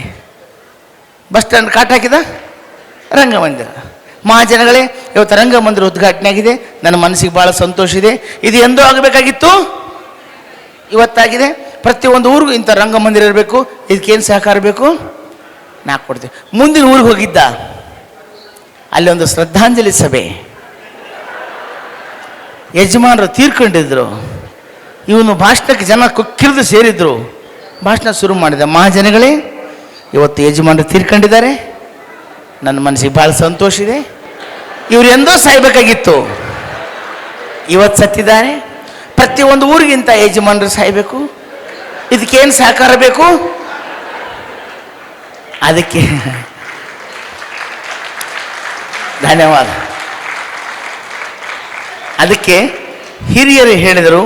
ಬಸ್ ಸ್ಟ್ಯಾಂಡ್ ಕಾಟ್ ಹಾಕಿದ, ರಂಗಮಂದಿರ. ಜನಗಳೇ, ಇವತ್ತು ರಂಗಮಂದಿರ ಉದ್ಘಾಟನೆ ಆಗಿದೆ, ನನ್ನ ಮನಸ್ಸಿಗೆ ಭಾಳ ಸಂತೋಷ ಇದೆ. ಇದು ಎಂದೂ ಆಗಬೇಕಾಗಿತ್ತು, ಇವತ್ತಾಗಿದೆ. ಪ್ರತಿಯೊಂದು ಊರಿಗೂ ಇಂಥ ರಂಗಮಂದಿರ ಇರಬೇಕು, ಇದಕ್ಕೇನು ಸಹಕಾರ ಬೇಕು ನಾ ಕೊಡ್ತೀವಿ. ಮುಂದಿನ ಊರಿಗೆ ಹೋಗಿದ್ದ, ಅಲ್ಲಿ ಒಂದು ಶ್ರದ್ಧಾಂಜಲಿ ಸಭೆ, ಯಜಮಾನರು ತೀರ್ಕೊಂಡಿದ್ರು. ಇವನು ಭಾಷಣಕ್ಕೆ ಜನ ಕುಕ್ಕಿರಿದು ಸೇರಿದ್ರು. ಭಾಷಣ ಶುರು ಮಾಡಿದ, ಮಹಾಜನಗಳೇ, ಇವತ್ತು ಯಜಮಾನರು ತೀರ್ಕೊಂಡಿದ್ದಾರೆ, ನನ್ನ ಮನಸ್ಸಿಗೆ ಭಾಳ ಸಂತೋಷ ಇದೆ. ಇವ್ರು ಎಂದೋ ಸಾಯ್ಬೇಕಾಗಿತ್ತು, ಇವತ್ತು ಸತ್ತಿದ್ದಾರೆ. ಪ್ರತಿಯೊಂದು ಊರಿಗಿಂತ ಯಜಮಾನರು ಸಾಯ್ಬೇಕು, ಇದಕ್ಕೇನು ಸಹಕಾರ ಬೇಕು? ಅದಕ್ಕೆ ಧನ್ಯವಾದ. ಅದಕ್ಕೆ ಹಿರಿಯರು ಹೇಳಿದರು,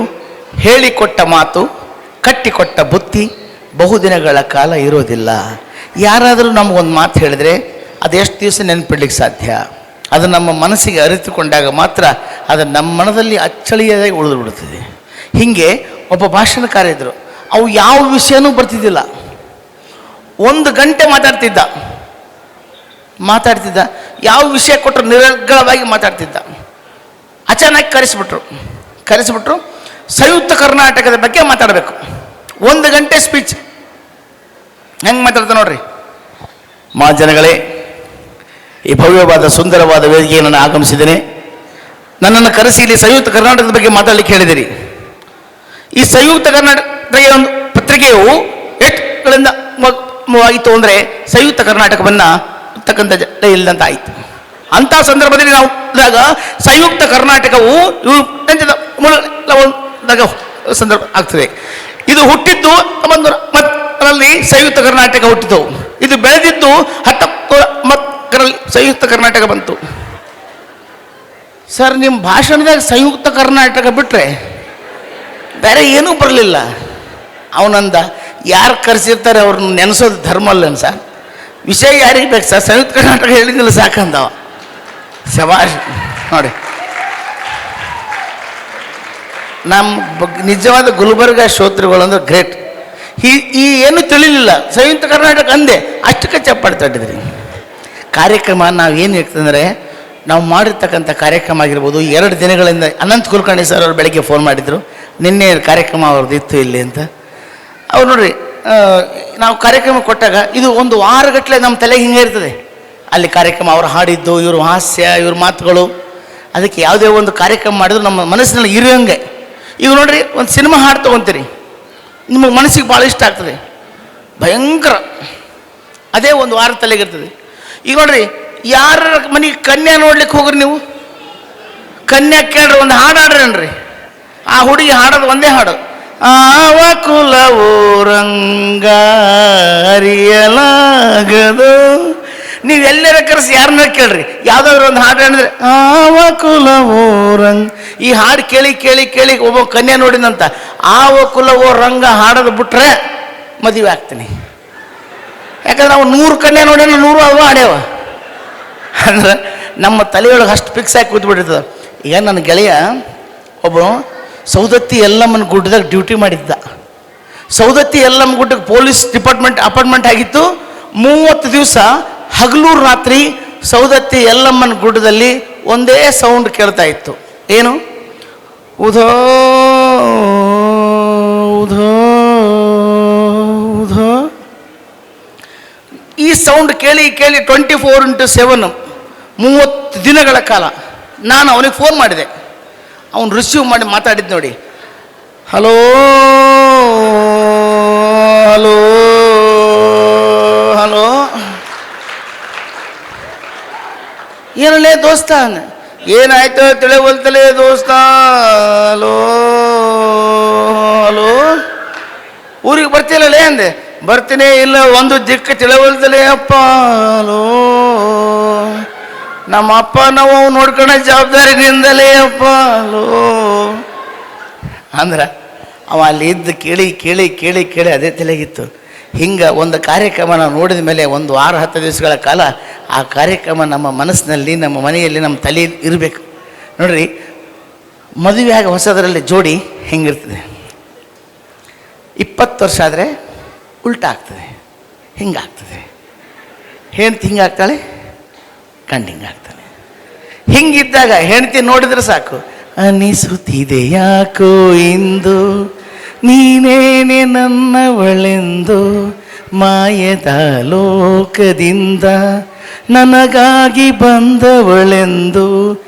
ಹೇಳಿಕೊಟ್ಟ ಮಾತು ಕಟ್ಟಿಕೊಟ್ಟ ಬುತ್ತಿ ಬಹುದಿನಗಳ ಕಾಲ ಇರೋದಿಲ್ಲ. ಯಾರಾದರೂ ನಮಗೊಂದು ಮಾತು ಹೇಳಿದರೆ ಅದು ಎಷ್ಟು ದಿವಸ ನೆನಪಿಡ್ಲಿಕ್ಕೆ ಸಾಧ್ಯ? ಅದು ನಮ್ಮ ಮನಸ್ಸಿಗೆ ಅರಿತುಕೊಂಡಾಗ ಮಾತ್ರ ಅದು ನಮ್ಮ ಮನದಲ್ಲಿ ಅಚ್ಚಳಿಯದಾಗಿ ಉಳಿದು ಬಿಡುತ್ತದೆ. ಹೀಗೆ ಒಬ್ಬ ಭಾಷಣಕಾರ ಇದ್ದರು, ಅವು ಯಾವ ವಿಷಯನೂ ಬರ್ತಿದ್ದಿಲ್ಲ. 1 ಗಂಟೆ ಮಾತಾಡ್ತಿದ್ದ, ಯಾವ ವಿಷಯ ಕೊಟ್ಟರು ನಿರರ್ಗಳವಾಗಿ ಮಾತಾಡ್ತಿದ್ದ. ಅಚಾನಕ್ ಕರೆಸಿಬಿಟ್ರು ಸಂಯುಕ್ತ ಕರ್ನಾಟಕದ ಬಗ್ಗೆ ಮಾತಾಡಬೇಕು. 1 ಗಂಟೆ ಸ್ಪೀಚ್. ಹೆಂಗೆ ಮಾತಾಡ್ತಾ ನೋಡ್ರಿ. ಮಹಾಜನಗಳೇ, ಈ ಭವ್ಯವಾದ ಸುಂದರವಾದ ವೇದಿಕೆಗೆ ನಾನು ಆಗಮಿಸಿದ್ದೇನೆ. ನನ್ನನ್ನು ಕರೆಸಿ ಇಲ್ಲಿ ಸಂಯುಕ್ತ ಕರ್ನಾಟಕದ ಬಗ್ಗೆ ಮಾತಾಡಲಿಕ್ಕೆ ಹೇಳಿದಿರಿ. ಈ ಸಂಯುಕ್ತ ಕರ್ನಾಟಕ ಒಂದು ಪತ್ರಿಕೆಯು ಎಷ್ಟುಗಳಿಂದ ಆಯಿತು ಅಂದರೆ ಸಂಯುಕ್ತ ಕರ್ನಾಟಕವನ್ನು ಇರ್ತಕ್ಕಂಥ ಇಲ್ಲದಂತ ಆಯಿತು. ಅಂಥ ಸಂದರ್ಭದಲ್ಲಿ ನಾವು ಇದ್ದಾಗ ಸಂಯುಕ್ತ ಕರ್ನಾಟಕವು ಸಂದರ್ಭ ಆಗ್ತದೆ. ಇದು ಹುಟ್ಟಿದ್ದು 1910ರಲ್ಲಿ ಸಂಯುಕ್ತ ಕರ್ನಾಟಕ ಹುಟ್ಟಿತು. ಇದು ಬೆಳೆದಿದ್ದು 1910ರಲ್ಲಿ ಸಂಯುಕ್ತ ಕರ್ನಾಟಕ ಬಂತು. ಸರ್, ನಿಮ್ಮ ಭಾಷಣದಾಗ ಸಂಯುಕ್ತ ಕರ್ನಾಟಕ ಬಿಟ್ಟರೆ ಬೇರೆ ಏನೂ ಬರಲಿಲ್ಲ. ಅವನಂದ, ಯಾರು ಕರೆಸಿರ್ತಾರೆ ಅವ್ರನ್ನ ನೆನೆಸೋದು ಧರ್ಮ ಅಲ್ಲನ್ ಸರ್, ವಿಷಯ ಯಾರಿಗೆ ಬೇಕು ಸರ್, ಸಂಯುಕ್ತ ಕರ್ನಾಟಕ ಹೇಳಿದ್ದಿಲ್ಲ ಸಾಕಂದವ. ಶಬಾಷ್ ನೋಡಿ. ನಮ್ಮ ನಿಜವಾದ ಗುಲ್ಬರ್ಗ ಶ್ರೋತೃಗಳು ಅಂದ್ರೆ ಗ್ರೇಟ್. ಈ ಏನು ತಿಳಿಲಿಲ್ಲ, ಸಂಯುಕ್ತ ಕರ್ನಾಟಕ ಅಂದೆ ಅಷ್ಟಕ್ಕೆ ಚಪ್ಪಾಳೆ ತಟ್ಟಿದ್ರಿ. ಕಾರ್ಯಕ್ರಮ ನಾವು ಏನು ಹೇಳ್ತಂದರೆ, ನಾವು ಮಾಡಿರ್ತಕ್ಕಂಥ ಕಾರ್ಯಕ್ರಮ ಆಗಿರ್ಬೋದು. 2 ದಿನಗಳಿಂದ ಅನಂತ್ ಕುಲಕರ್ಣಿ ಸರ್ ಅವರು ಬೆಳಗ್ಗೆ ಫೋನ್ ಮಾಡಿದರು, ನಿನ್ನೆ ಕಾರ್ಯಕ್ರಮ ಅವ್ರದ್ದು ಇತ್ತು ಇಲ್ಲಿ ಅಂತ. ಅವ್ರು ನೋಡ್ರಿ, ನಾವು ಕಾರ್ಯಕ್ರಮ ಕೊಟ್ಟಾಗ ಇದು 1 ವಾರಗಟ್ಟಲೆ ನಮ್ಮ ತಲೆ ಹಿಂಗೆ ಇರ್ತದೆ. ಅಲ್ಲಿ ಕಾರ್ಯಕ್ರಮ, ಅವ್ರು ಹಾಡಿದ್ದು, ಇವ್ರ ಹಾಸ್ಯ, ಇವ್ರ ಮಾತುಗಳು. ಅದಕ್ಕೆ ಯಾವುದೇ ಒಂದು ಕಾರ್ಯಕ್ರಮ ಮಾಡಿದ್ರು ನಮ್ಮ ಮನಸ್ಸಿನಲ್ಲಿ ಇರೋಂಗೆ. ಈಗ ನೋಡ್ರಿ, ಒಂದು ಸಿನಿಮಾ ಹಾಡು ತೊಗೊತೀರಿ, ನಿಮಗೆ ಮನಸ್ಸಿಗೆ ಭಾಳ ಇಷ್ಟ ಆಗ್ತದೆ, ಭಯಂಕರ. ಅದೇ 1 ವಾರ ತಲೆಗಿರ್ತದೆ. ಈಗ ನೋಡ್ರಿ, ಯಾರ ಮನೆಗೆ ಕನ್ಯಾ ನೋಡ್ಲಿಕ್ಕೆ ಹೋಗ್ರಿ, ನೀವು ಕನ್ಯಾ ಕೇಳ್ರಿ, ಒಂದು ಹಾಡು ಹಾಡ್ರೇನ್ರಿ. ಆ ಹುಡುಗಿ ಹಾಡೋದು ಒಂದೇ ಹಾಡು, ಆವ ಕುಲವೋ ರಂಗಾರಿಯಲಾಗದು. ನೀವು ಎಲ್ಲರ ಕರೆಸಿ ಯಾರನ್ನ ಕೇಳ್ರಿ, ಯಾವುದಾದ್ರು ಒಂದು ಹಾಡು ಹೇಳಿದ್ರೆ ಆವ ಕುಲವೋ ರಂಗ. ಈ ಹಾಡು ಕೇಳಿ ಕೇಳಿ ಕೇಳಿ ಒಬ್ಬ ಕನ್ಯಾ ನೋಡಿದಂತ ಆವ ಕುಲವೋ ರಂಗ ಹಾಡೋದು ಬಿಟ್ರೆ ಮದುವೆ ಆಗ್ತೀನಿ. ಯಾಕಂದ್ರೆ ನಾವು 100 ಕನ್ಯಾ ನೋಡಿ 100 ಅವ ಹಾಡ್ಯಾವ ಅಂದ್ರೆ ನಮ್ಮ ತಲೆಯೊಳಗೆ ಅಷ್ಟು ಫಿಕ್ಸ್ ಆಗಿ ಕೂತ್ಬಿಟ್ಟಿರ್ತದೆ. ಈಗ ನನ್ನ ಗೆಳೆಯ ಒಬ್ಬನು ಸೌದತ್ತಿ ಯಲ್ಲಮ್ಮನ ಗುಡ್ಡದಾಗ ಡ್ಯೂಟಿ ಮಾಡಿದ್ದ. ಸೌದತ್ತಿ ಯಲ್ಲಮ್ಮ ಗುಡ್ಡಕ್ಕೆ ಪೊಲೀಸ್ ಅಪಾರ್ಟ್ಮೆಂಟ್ ಆಗಿತ್ತು. 30 ದಿವಸ ಹಗಲು ರಾತ್ರಿ ಸೌದತ್ತಿ ಯಲ್ಲಮ್ಮನ ಗುಡ್ಡದಲ್ಲಿ ಒಂದೇ ಸೌಂಡ್ ಕೇಳ್ತಾ ಇತ್ತು. ಏನು? ಉಧೋ ಉಧೋ ಉಧೋ. ಈ ಸೌಂಡ್ ಕೇಳಿ ಕೇಳಿ 24x7 30 ದಿನಗಳ ಕಾಲ ನಾನು ಅವನಿಗೆ ಫೋನ್ ಮಾಡಿದೆ. ಅವನು ರಿಸೀವ್ ಮಾಡಿ ಮಾತಾಡಿದ್ದು ನೋಡಿ, ಹಲೋ ಹಲೋ ಹಲೋ, ಏನಲ್ಲೇ ದೋಸ್ತ, ಏನಾಯ್ತು ತಿಳಿವಲ್ತಲೇ ದೋಸ್ತ, ಹಲೋ ಹಲೋ, ಊರಿಗೆ ಬರ್ತಿಲ್ಲಲೇ ಅಂದೆ. ಬರ್ತೀನಿ, ಇಲ್ಲ ಒಂದು ದಿಕ್ಕು ತಿಳಿವಲ್ತಲೇ ಅಪ್ಪ, ಹಲೋ, ನಮ್ಮ ಅಪ್ಪ ನಾವು ನೋಡ್ಕೊಳ್ಳೋ ಜವಾಬ್ದಾರಿ ನಿಂದಲೇ ಅಪ್ಪ, ಹಲೋ ಅಂದ್ರೆ ಅವ ಅಲ್ಲಿ ಇದ್ದು ಕೇಳಿ ಕೇಳಿ ಕೇಳಿ ಕೇಳಿ ಅದೇ ತಲೆಗಿತ್ತು. ಹಿಂಗೆ ಒಂದು ಕಾರ್ಯಕ್ರಮ ನಾವು ನೋಡಿದ ಮೇಲೆ 1 ವಾರ 10 ದಿವಸಗಳ ಕಾಲ ಆ ಕಾರ್ಯಕ್ರಮ ನಮ್ಮ ಮನಸ್ಸಿನಲ್ಲಿ, ನಮ್ಮ ಮನೆಯಲ್ಲಿ, ನಮ್ಮ ತಲೆ ಇರಬೇಕು. ನೋಡ್ರಿ, ಮದುವೆಯಾಗ ಹೊಸದರಲ್ಲಿ ಜೋಡಿ ಹೆಂಗಿರ್ತದೆ, 20 ವರ್ಷ ಆದರೆ ಉಲ್ಟಾ ಆಗ್ತದೆ, ಹಿಂಗಾಗ್ತದೆ. ಹೆಂಡ್ತಿ ಹಿಂಗಾಗ್ತಾಳೆ, ಗಂಡ ಹಿಂಗಾಗ್ತಾನೆ. ಹಿಂಗಿದ್ದಾಗ ಹೆಂಡ್ತಿ ನೋಡಿದ್ರೆ ಸಾಕು, ಅನಿಸುತ್ತಿದೆ ಯಾಕೋ ಇಂದು ನೀನೇನೆ ನನ್ನವಳೆಂದು ಮಾಯದ ಲೋಕದಿಂದ ನನಗಾಗಿ ಬಂದವಳೆಂದು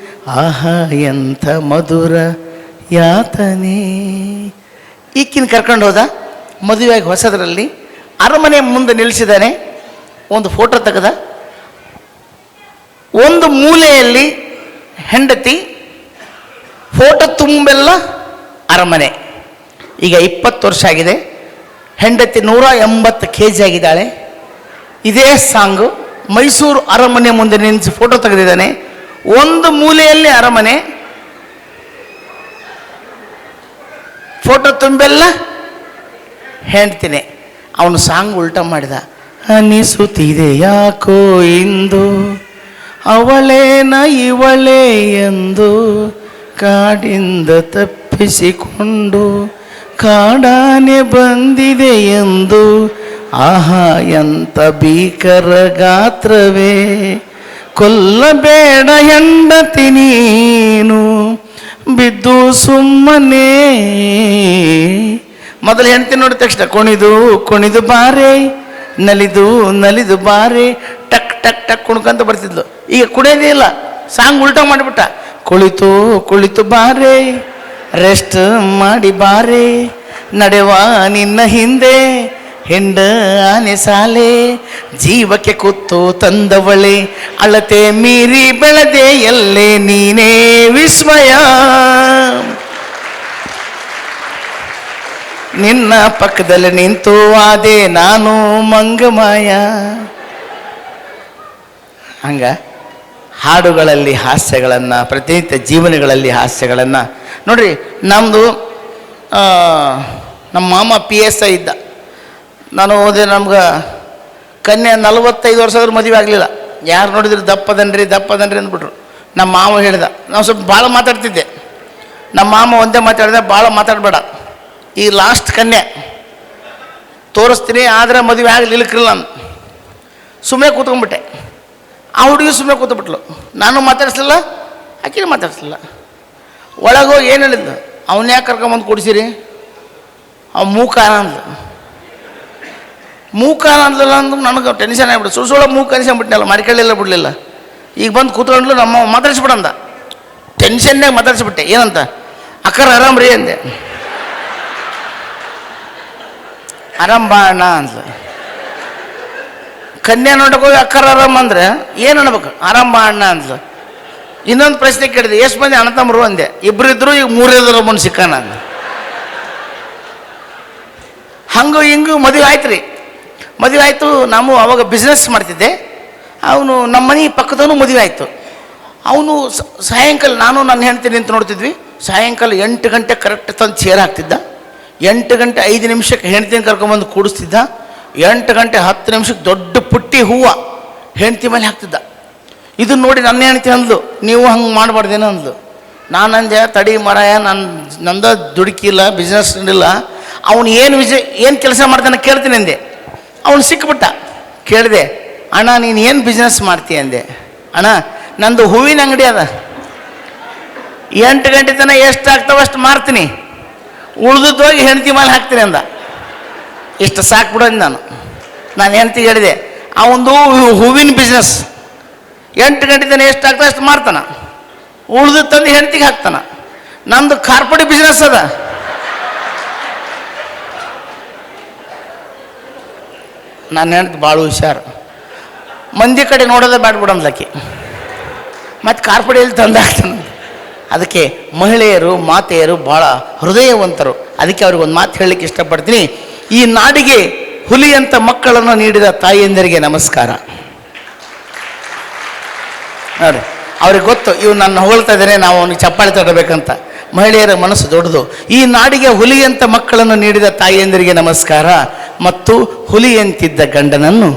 ಆಹಾ ಎಂಥ ಮಧುರ ಯಾತನೆ. ಈಕಿನ ಕರ್ಕೊಂಡು ಹೋದ ಮದುವೆಯಾಗಿ ಹೊಸದರಲ್ಲಿ ಅರಮನೆ ಮುಂದೆ ನಿಲ್ಲಿಸಿದ್ದಾನೆ. ಒಂದು ಫೋಟೋ ತೆಗೆದ. ಒಂದು ಮೂಲೆಯಲ್ಲಿ ಹೆಂಡತಿ, ಫೋಟೋ ತುಂಬೆಲ್ಲ ಅರಮನೆ. ಈಗ 20 ವರ್ಷ ಆಗಿದೆ. ಹೆಂಡತಿ 180 kg ಆಗಿದ್ದಾಳೆ. ಇದೇ ಸಾಂಗು ಮೈಸೂರು ಅರಮನೆ ಮುಂದೆ ನಿಲ್ಲಿಸಿ ಫೋಟೋ ತೆಗೆದಿದ್ದಾನೆ. ಒಂದು ಮೂಲೆಯಲ್ಲಿ ಅರಮನೆ, ಫೋಟೋ ತುಂಬೆಲ್ಲ ಹೆಂಡ್ತಿನೇ. ಅವನು ಸಾಂಗ್ ಉಲ್ಟಾ ಮಾಡಿದ. ಅನಿಸುತ್ತಿದೆ ಯಾಕೋ ಇಂದು ಅವಳೇನ ಇವಳೇ ಎಂದು, ಕಾಡಿಂದ ತಪ್ಪಿಸಿಕೊಂಡು ಕಾಡಾನೆ ಬಂದಿದೆ ಎಂದು, ಆಹಾ ಎಂತ ಭೀಕರ ಗಾತ್ರವೇ, ಕೊಲ್ಲಬೇಡ ಹೆಂಡತಿ ನೀನು ಬಿದ್ದು ಸುಮ್ಮನೆ. ಮೊದಲು ಹೆಂಡತಿ ನೋಡಿದ ತಕ್ಷಣ ಕುಣಿದು ಕುಣಿದು ಬಾರೆ, ನಲಿದು ನಲಿದು ಬಾರೆ, ಟಕ್ ಟಕ್ ಟಕ್ ಕುಣ್ಕಂತ ಬರ್ತಿದ್ಲು. ಈಗ ಕುಡಿಯೋದೇ ಇಲ್ಲ, ಸಾಂಗ್ ಉಲ್ಟಾ ಮಾಡಿಬಿಟ್ಟ. ಕುಳಿತು ಕುಳಿತು ಬಾರೆ, ರೆಸ್ಟ್ ಮಾಡಿ ಬಾರೆ, ನಡೆವ ನಿನ್ನ ಹಿಂದೆ ಹೆಂಡ ಆನೆ ಸಾಲೆ, ಜೀವಕ್ಕೆ ಕುತ್ತು ತಂದವಳೆ ಅಳತೆ ಮೀರಿ ಬೆಳೆದೆ ಎಲ್ಲೇ ನೀನೇ ವಿಸ್ಮಯ, ನಿನ್ನ ಪಕ್ಕದಲ್ಲಿ ನಿಂತು ಆದೆ ನಾನು ಮಂಗಮಾಯ. ಹಂಗ ಹಾಡುಗಳಲ್ಲಿ ಹಾಸ್ಯಗಳನ್ನು, ಪ್ರತಿನಿತ್ಯ ಜೀವನಗಳಲ್ಲಿ ಹಾಸ್ಯಗಳನ್ನು ನೋಡ್ರಿ. ನಮ್ಮದು ನಮ್ಮ ಮಾಮ PSI ಇದ್ದ. ನಾನು ಹೋದೆ, ನಮ್ಗೆ ಕನ್ಯೆ 45 ವರ್ಷ ಆದ್ರೂ ಮದುವೆ ಆಗಲಿಲ್ಲ. ಯಾರು ನೋಡಿದ್ರು ದಪ್ಪದನ್ರಿ ದಪ್ಪದನ್ರಿ ಅಂದ್ಬಿಟ್ರು. ನಮ್ಮ ಮಾವ ಹೇಳಿದ, ನಾವು ಸ್ವಲ್ಪ ಭಾಳ ಮಾತಾಡ್ತಿದ್ದೆ. ನಮ್ಮ ಮಾಮ ಒಂದೇ ಮಾತಾಡಿದೆ, ಭಾಳ ಮಾತಾಡಬೇಡ, ಈ ಲಾಸ್ಟ್ ಕನ್ಯೆ ತೋರಿಸ್ತೀನಿ, ಆದರೆ ಮದುವೆ ಆಗಲಿಲ್ಲಕ್ಕಿಲ್ಲ. ನಾನು ಸುಮ್ಮನೆ ಕೂತ್ಕೊಂಡ್ಬಿಟ್ಟೆ. ಆ ಹುಡುಗಿ ಸುಮ್ಮನೆ ಕೂತ್ಬಿಟ್ಲು. ನಾನು ಮಾತಾಡಿಸ್ಲಿಲ್ಲ, ಆಕೆನೂ ಮಾತಾಡಿಸ್ಲಿಲ್ಲ. ಒಳಗೋಗಿ ಏನು ಹೇಳಿದ್ದು, ಅವನ್ನ ಯಾಕೆ ಕರ್ಕೊಂಬಂದು ಕೊಡಿಸಿರಿ, ಅವ ಮೂಕ ಅಂದ್ಲು. ಮೂಕ ಅಂದ್ಲಲ್ಲ ಅಂದು ನನಗೆ ಟೆನ್ಷನ್ ಆಗಿಬಿಟ್ಟು, ಸುಳ್ಳು ಮೂಕ ಅನಿಸ್ಕೊಂಡ್ಬಿಟ್ನಲ್ಲ, ಮರಿಕೊಳ್ಳಿಲ್ಲ ಬಿಡಲಿಲ್ಲ. ಈಗ ಬಂದು ಕೂತ್ಕೊಂಡ್ಲು, ನಮ್ಮ ಮಾತಾಡಿಸ್ಬಿಡಂದ. ಟೆನ್ಷನ್ನಾಗ ಮಾತಾಡಿಸ್ಬಿಟ್ಟೆ. ಏನಂತ, ಅಕ್ಕರ ಆರಾಮ್ರಿ ಅಂದೆ. ಆರಾಮ್ ಬಾ ಅಣ್ಣ ಅಂದ್ಲು. ಕನ್ಯಾ ನೋಡಕ್ಕೆ ಹೋಗಿ ಅಕ್ಕರ ಆರಾಮ್ ಅಂದ್ರೆ ಏನು ಅನ್ಬೇಕು, ಆರಾಮ್ ಬಾ ಅಣ್ಣ ಅಂದ್ಲು. ಇನ್ನೊಂದು ಪ್ರಶ್ನೆ ಕೇಳಿದೆ, ಎಷ್ಟು ಮಂದಿ ಅಣ್ಣ ತಮ್ಮರು ಅಂದೆ. ಇಬ್ಬರಿದ್ರು, ಈಗ 3 ಮುಂದೆ ಸಿಕ್ಕಾನ ಅಂದ. ಹಂಗೂ ಹಿಂಗೂ ಮದುವೆ ಆಯ್ತು ರೀ. ಮದುವೆ ಆಯಿತು. ನಾವು ಅವಾಗ ಬಿಸ್ನೆಸ್ ಮಾಡ್ತಿದ್ದೆ. ಅವನು ನಮ್ಮ ಮನೆ ಪಕ್ಕದವನು ಮದುವೆ ಆಯಿತು. ಅವನು ಸಾಯಂಕಾಲ, ನಾನು ನನ್ನ ಹೆಂಡತಿ ನಿಂತು ನೋಡ್ತಿದ್ವಿ. ಸಾಯಂಕಾಲ 8 ಗಂಟೆ ಕರೆಕ್ಟ್ ತಂದು ಚೇರ್ ಹಾಕ್ತಿದ್ದ. 8 ಗಂಟೆ 5 ನಿಮಿಷಕ್ಕೆ ಹೆಂಡ್ತಿನ ಕರ್ಕೊಂಬಂದು ಕೂಡಿಸ್ತಿದ್ದ. 8 ಗಂಟೆ 10 ನಿಮಿಷಕ್ಕೆ ದೊಡ್ಡ ಪುಟ್ಟಿ ಹೂವು ಹೆಂಡ್ತಿ ಮೇಲೆ ಹಾಕ್ತಿದ್ದ. ಇದನ್ನು ನೋಡಿ ನನ್ನ ಹೆಂಡ್ತಿ ಅಂದ್ಲು, ನೀವು ಹಂಗೆ ಮಾಡಬಾರ್ದೇನೋ ಅಂದ್ಲು. ನಾನು ಅಂದೆ, ತಡಿ ಮರಾಯ, ನಂದ ದುಡುಕಿಲ್ಲ, ಬಿಸ್ನೆಸ್ ಇಲ್ಲ. ಅವನು ಏನು ಕೆಲಸ ಮಾಡ್ತಾನೆ ಕೇಳ್ತೀನಿ ಅಂದೆ. ಅವನು ಸಿಕ್ಬಿಟ್ಟ. ಕೇಳಿದೆ, ಅಣ್ಣ ನೀನು ಏನು ಬಿಸ್ನೆಸ್ ಮಾಡ್ತೀಯ ಅಂದೆ. ಅಣ್ಣ ನಂದು ಹೂವಿನ ಅಂಗಡಿ ಅದ, 8 ಗಂಟೆ ತನಕ ಎಷ್ಟು ಆಗ್ತಾವ ಅಷ್ಟು ಮಾರ್ತೀನಿ, ಉಳ್ದದ್ದು ಹೋಗಿ ಹೆಂಡ್ತಿ ಮೇಲೆ ಹಾಕ್ತೀನಿ ಅಂದ. ಇಷ್ಟು ಸಾಕ್ಬಿಡೋದು ನಾನು ಹೆಂಡ್ತಿಗೆ ಹೇಳಿದೆ, ಅವನದು ಹೂವಿನ ಬಿಸ್ನೆಸ್ 8 ಗಂಟೆ ತನಕ ಎಷ್ಟು ಆಗ್ತದೆ ಅಷ್ಟು ಮಾರ್ತಾನ, ಉಳ್ದು ತಂದು ಹೆಂಡ್ತಿಗೆ ಹಾಕ್ತಾನ. ನಮ್ಮದು ಕಾರ್ಪೊರೇಟ್ ಬಿಸ್ನೆಸ್ ಅದ. ನಾನು ಹೆಂಡ್ತಿ ಭಾಳ ಹುಷಾರು, ಮಂದಿ ಕಡೆ ನೋಡೋದೇ ಬ್ಯಾಡ್ಬಿಡಮ್ಲಕ್ಕಿ, ಮತ್ತು ಕಾರ್ಪೊರೇಟ್ ತಂದು ಹಾಕ್ತಾನೆ. ಅದಕ್ಕೆ ಮಹಿಳೆಯರು, ಮಾತೆಯರು ಭಾಳ ಹೃದಯವಂತರು. ಅದಕ್ಕೆ ಅವ್ರಿಗೆ ಒಂದು ಮಾತು ಹೇಳಲಿಕ್ಕೆ ಇಷ್ಟಪಡ್ತೀನಿ. ಈ ನಾಡಿಗೆ ಹುಲಿಯಂಥ ಮಕ್ಕಳನ್ನು ನೀಡಿದ ತಾಯಿಯಂದರಿಗೆ ನಮಸ್ಕಾರ. ನೋಡಿ, ಅವ್ರಿಗೆ ಗೊತ್ತು ಇವು ನನ್ನ ಹೊಗಳ್ತಾ ಇದ್ದೇನೆ, ನಾವು ಅವನಿಗೆ ಚಪ್ಪಾಳೆ ತಡಬೇಕಂತ. ಮಹಿಳೆಯರ ಮನಸ್ಸು ದೊಡ್ಡದು. ಈ ನಾಡಿಗೆ ಹುಲಿಯಂಥ ಮಕ್ಕಳನ್ನು ನೀಡಿದ ತಾಯಿಯಂದರಿಗೆ ನಮಸ್ಕಾರ. ಮತ್ತು ಹುಲಿಯಂತಿದ್ದ ಗಂಡನನ್ನು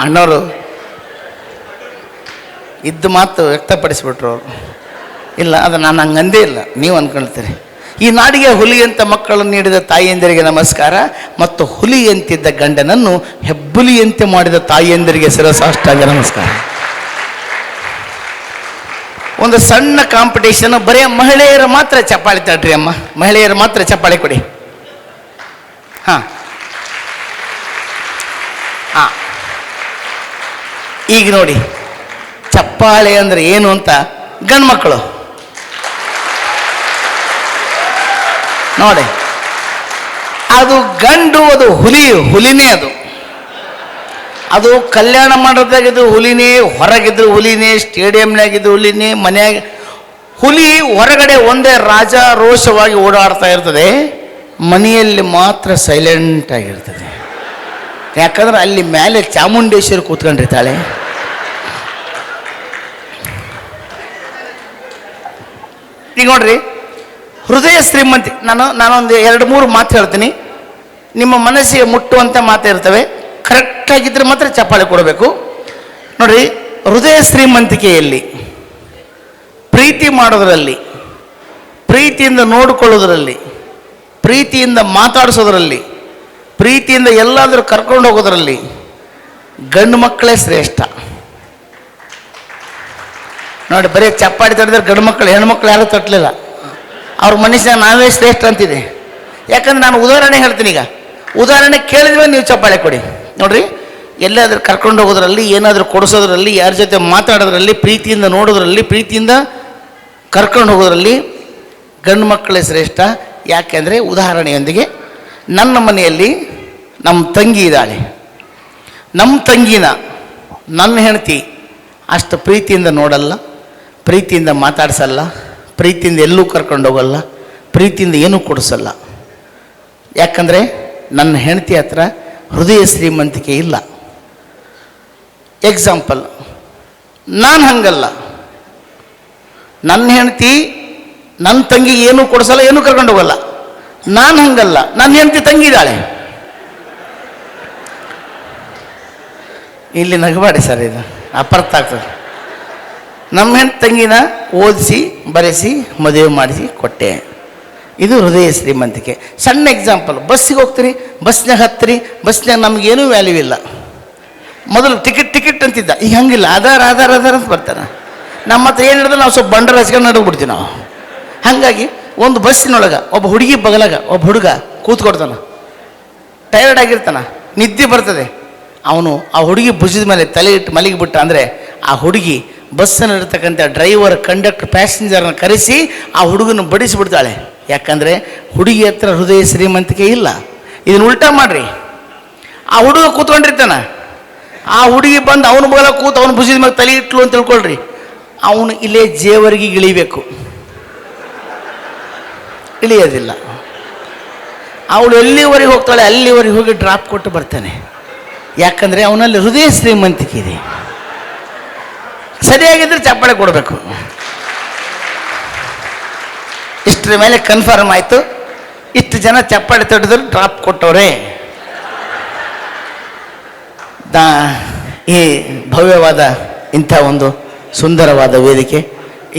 ಅಣ್ಣವರು ಇದ್ದು ಮಾತು ವ್ಯಕ್ತಪಡಿಸಿಬಿಟ್ರು ಅವರು. ಇಲ್ಲ, ಅದು ನಾನು ಹಂಗಂದೇ ಇಲ್ಲ, ನೀವು ಅಂದ್ಕೊಳ್ತೀರಿ. ಈ ನಾಡಿಗೆ ಹುಲಿಯಂಥ ಮಕ್ಕಳನ್ನು ನೀಡಿದ ತಾಯಿಯಂದರಿಗೆ ನಮಸ್ಕಾರ. ಮತ್ತು ಹುಲಿಯಂತಿದ್ದ ಗಂಡನನ್ನು ಹೆಬ್ಬುಲಿಯಂತೆ ಮಾಡಿದ ತಾಯಿಯಂದರಿಗೆ ಶಿರಸಾಷ್ಟಾಂಗ ನಮಸ್ಕಾರ. ಒಂದು ಸಣ್ಣ ಕಾಂಪಿಟೇಷನ್, ಬರೀ ಮಹಿಳೆಯರು ಮಾತ್ರ ಚಪ್ಪಾಳೆ ತಡ್ರಿ ಅಮ್ಮ, ಮಹಿಳೆಯರು ಮಾತ್ರ ಚಪ್ಪಾಳೆ ಕೊಡಿ. ಹಾಂ ಹಾಂ, ಈಗ ನೋಡಿ ಚಪ್ಪಾಳೆ ಅಂದ್ರೆ ಏನು ಅಂತ ಗಂಡು ಮಕ್ಕಳು ನೋಡಿ. ಅದು ಗಂಡು, ಅದು ಹುಲಿನೇ ಅದು ಕಲ್ಯಾಣ ಮಾಡೋದಾಗಿದ್ದು ಹುಲಿನೇ, ಹೊರಗಿದ್ರು ಹುಲಿನೇ, ಸ್ಟೇಡಿಯಂನಾಗಿದ್ದು ಹುಲಿನೇ, ಮನೆಯಾಗ ಹುಲಿ. ಹೊರಗಡೆ ಒಂದೇ ರಾಜಾರೋಷವಾಗಿ ಓಡಾಡ್ತಾ ಇರ್ತದೆ, ಮನೆಯಲ್ಲಿ ಮಾತ್ರ ಸೈಲೆಂಟ್ ಆಗಿರ್ತದೆ. ಯಾಕಂದ್ರೆ ಅಲ್ಲಿ ಮೇಲೆ ಚಾಮುಂಡೇಶ್ವರಿ ಕೂತ್ಕೊಂಡಿರ್ತಾಳೆ. ಈಗ ನೋಡ್ರಿ, ಹೃದಯ ಶ್ರೀಮಂತಿ. ನಾನೊಂದು 2-3 ಮಾತು ಹೇಳ್ತೀನಿ, ನಿಮ್ಮ ಮನಸ್ಸಿಗೆ ಮುಟ್ಟುವಂಥ ಮಾತಿರ್ತವೆ. ಕರೆಕ್ಟಾಗಿದ್ದರೆ ಮಾತ್ರ ಚಪ್ಪಾಳೆ ಕೊಡಬೇಕು. ನೋಡ್ರಿ, ಹೃದಯ ಶ್ರೀಮಂತಿಕೆಯಲ್ಲಿ, ಪ್ರೀತಿ ಮಾಡೋದರಲ್ಲಿ, ಪ್ರೀತಿಯಿಂದ ನೋಡಿಕೊಳ್ಳೋದ್ರಲ್ಲಿ, ಪ್ರೀತಿಯಿಂದ ಮಾತಾಡಿಸೋದ್ರಲ್ಲಿ, ಪ್ರೀತಿಯಿಂದ ಎಲ್ಲಾದರೂ ಕರ್ಕೊಂಡು ಹೋಗೋದ್ರಲ್ಲಿ ಗಂಡು ಮಕ್ಕಳೇ ಶ್ರೇಷ್ಠ. ನೋಡಿ, ಬರೀ ಚಪ್ಪಾಳೆ ತಟ್ಟಿದ್ರೆ ಗಂಡು ಮಕ್ಕಳು, ಹೆಣ್ಮಕ್ಳು ಯಾರೂ ತಟ್ಟಲಿಲ್ಲ. ಅವ್ರ ಮನುಷ್ಯ ನಾವೇ ಶ್ರೇಷ್ಠ ಅಂತಿದೆ. ಯಾಕಂದ್ರೆ ನಾನು ಉದಾಹರಣೆ ಹೇಳ್ತೀನಿ. ಈಗ ಉದಾಹರಣೆ ಕೇಳಿದ್ರೆ ನೀವು ಚಪ್ಪಾಳೆ ಕೊಡಿ. ನೋಡ್ರಿ, ಎಲ್ಲಾದರೂ ಕರ್ಕೊಂಡು ಹೋಗೋದ್ರಲ್ಲಿ, ಏನಾದರೂ ಕೊಡಿಸೋದ್ರಲ್ಲಿ, ಯಾರ ಜೊತೆ ಮಾತಾಡೋದ್ರಲ್ಲಿ, ಪ್ರೀತಿಯಿಂದ ನೋಡೋದ್ರಲ್ಲಿ, ಪ್ರೀತಿಯಿಂದ ಕರ್ಕೊಂಡು ಹೋಗೋದ್ರಲ್ಲಿ ಗಂಡು ಮಕ್ಕಳೇ ಶ್ರೇಷ್ಠ. ಯಾಕೆಂದರೆ ಉದಾಹರಣೆಯೊಂದಿಗೆ, ನನ್ನ ಮನೆಯಲ್ಲಿ ನಮ್ಮ ತಂಗಿ ಇದ್ದಾಳೆ. ನಮ್ಮ ತಂಗಿನ ನನ್ನ ಹೆಂಡತಿ ಅಷ್ಟು ಪ್ರೀತಿಯಿಂದ ನೋಡಲ್ಲ, ಪ್ರೀತಿಯಿಂದ ಮಾತಾಡ್ಸಲ್ಲ, ಪ್ರೀತಿಯಿಂದ ಎಲ್ಲೂ ಕರ್ಕೊಂಡು ಹೋಗಲ್ಲ, ಪ್ರೀತಿಯಿಂದ ಏನೂ ಕೊಡಿಸಲ್ಲ. ಯಾಕಂದರೆ ನನ್ನ ಹೆಂಡತಿ ಹತ್ರ ಹೃದಯ ಶ್ರೀಮಂತಿಕೆ ಇಲ್ಲ. ಎಕ್ಸಾಂಪಲ್, ನಾನು ಹಂಗಲ್ಲ. ನನ್ನ ಹೆಂಡತಿ ನನ್ನ ತಂಗಿಗೆ ಏನೂ ಕೊಡಿಸಲ್ಲ, ಏನೂ ಕರ್ಕೊಂಡು ಹೋಗಲ್ಲ. ನಾನು ಹಂಗಲ್ಲ, ನನ್ನ ಹೆಂಡತಿ ತಂಗಿದ್ದಾಳೆ. ಇಲ್ಲಿ ನಗಬೇಡಿ ಸರ್, ಇದು ಅಪಾರ್ಥ ಆಗ್ತದೆ. ನಮ್ಮ ಹೆಂಡತಿ ತಂಗಿನ ಓದಿಸಿ ಬರೆಸಿ ಮದುವೆ ಮಾಡಿಸಿ ಕೊಟ್ಟೆ. ಇದು ಹೃದಯ ಶ್ರೀಮಂತಿಕೆ. ಸಣ್ಣ ಎಕ್ಸಾಂಪಲ್, ಬಸ್ಸಿಗೆ ಹೋಗ್ತೀರಿ, ಬಸ್ನಾಗ ಹತ್ತಿರಿ, ಬಸ್ನಾಗ ನಮಗೇನೂ ವ್ಯಾಲ್ಯೂ ಇಲ್ಲ. ಮೊದಲು ಟಿಕೆಟ್ ಅಂತಿದ್ದ, ಈಗ ಹಂಗಿಲ್ಲ, ಆಧಾರ್ ಅಂತ ಬರ್ತಾನೆ. ನಮ್ಮ ಹತ್ರ ಏನು ಹೇಳಿದ್ರೆ ನಾವು ಸ್ವಲ್ಪ ಬಂಡರ್ ಹಚ್ಕೊಂಡು ನಡಗ್ಬಿಡ್ತೀವಿ ನಾವು. ಹಾಗಾಗಿ ಒಂದು ಬಸ್ಸಿನೊಳಗೆ ಒಬ್ಬ ಹುಡುಗಿ ಬಗಲಾಗ ಒಬ್ಬ ಹುಡುಗ ಕೂತ್ಕೊಡ್ತಾನೆ, ಟಯರ್ಡ್ ಆಗಿರ್ತಾನೆ, ನಿದ್ದೆ ಬರ್ತದೆ. ಅವನು ಆ ಹುಡುಗಿ ಭುಜದ ಮೇಲೆ ತಲೆ ಇಟ್ಟು ಮಲಗಿಬಿಟ್ಟ ಅಂದರೆ ಆ ಹುಡುಗಿ ಬಸ್ಸಲ್ಲಿರ್ತಕ್ಕಂಥ ಡ್ರೈವರ್, ಕಂಡಕ್ಟರ್, ಪ್ಯಾಸೆಂಜರ್ನ ಕರೆಸಿ ಆ ಹುಡುಗನ ಬಡಿಸಿಬಿಡ್ತಾಳೆ. ಯಾಕಂದರೆ ಹುಡುಗಿ ಹತ್ರ ಹೃದಯ ಶ್ರೀಮಂತಿಕೆ ಇಲ್ಲ. ಇದನ್ನು ಉಲ್ಟಾ ಮಾಡಿರಿ, ಆ ಹುಡುಗ ಕೂತ್ಕೊಂಡಿರ್ತಾನೆ, ಆ ಹುಡುಗಿ ಬಂದು ಅವನ ಬಗಲ ಕೂತು ಅವನ ಭುಜದ ಮೇಲೆ ತಲೆ ಇಟ್ಲು ಅಂತ ತಿಳ್ಕೊಳ್ರಿ, ಅವನು ಇಲ್ಲೇ ಜೇವರಿಗೆ ಇಳಿಬೇಕು, ಇಳಿಯೋದಿಲ್ಲ. ಅವಳು ಎಲ್ಲಿವರೆಗೆ ಹೋಗ್ತಾಳೆ ಅಲ್ಲಿವರೆಗೆ ಹೋಗಿ ಡ್ರಾಪ್ ಕೊಟ್ಟು ಬರ್ತಾನೆ. ಯಾಕಂದರೆ ಅವನಲ್ಲಿ ಹೃದಯ ಶ್ರೀಮಂತಿಕೆ ಇದೆ. ಸರಿಯಾಗಿದ್ದರೆ ಚಪ್ಪಾಳೆ ಕೊಡಬೇಕು. ಇಷ್ಟರ ಮೇಲೆ ಕನ್ಫರ್ಮ್ ಆಯಿತು. ಇಷ್ಟು ಜನ ಚಪ್ಪಾಳೆ ತಟ್ಟಿದ್ರು, ಡ್ರಾಪ್ ಕೊಟ್ಟವ್ರೆ. ಈ ಭವ್ಯವಾದ ಇಂಥ ಒಂದು ಸುಂದರವಾದ ವೇದಿಕೆ,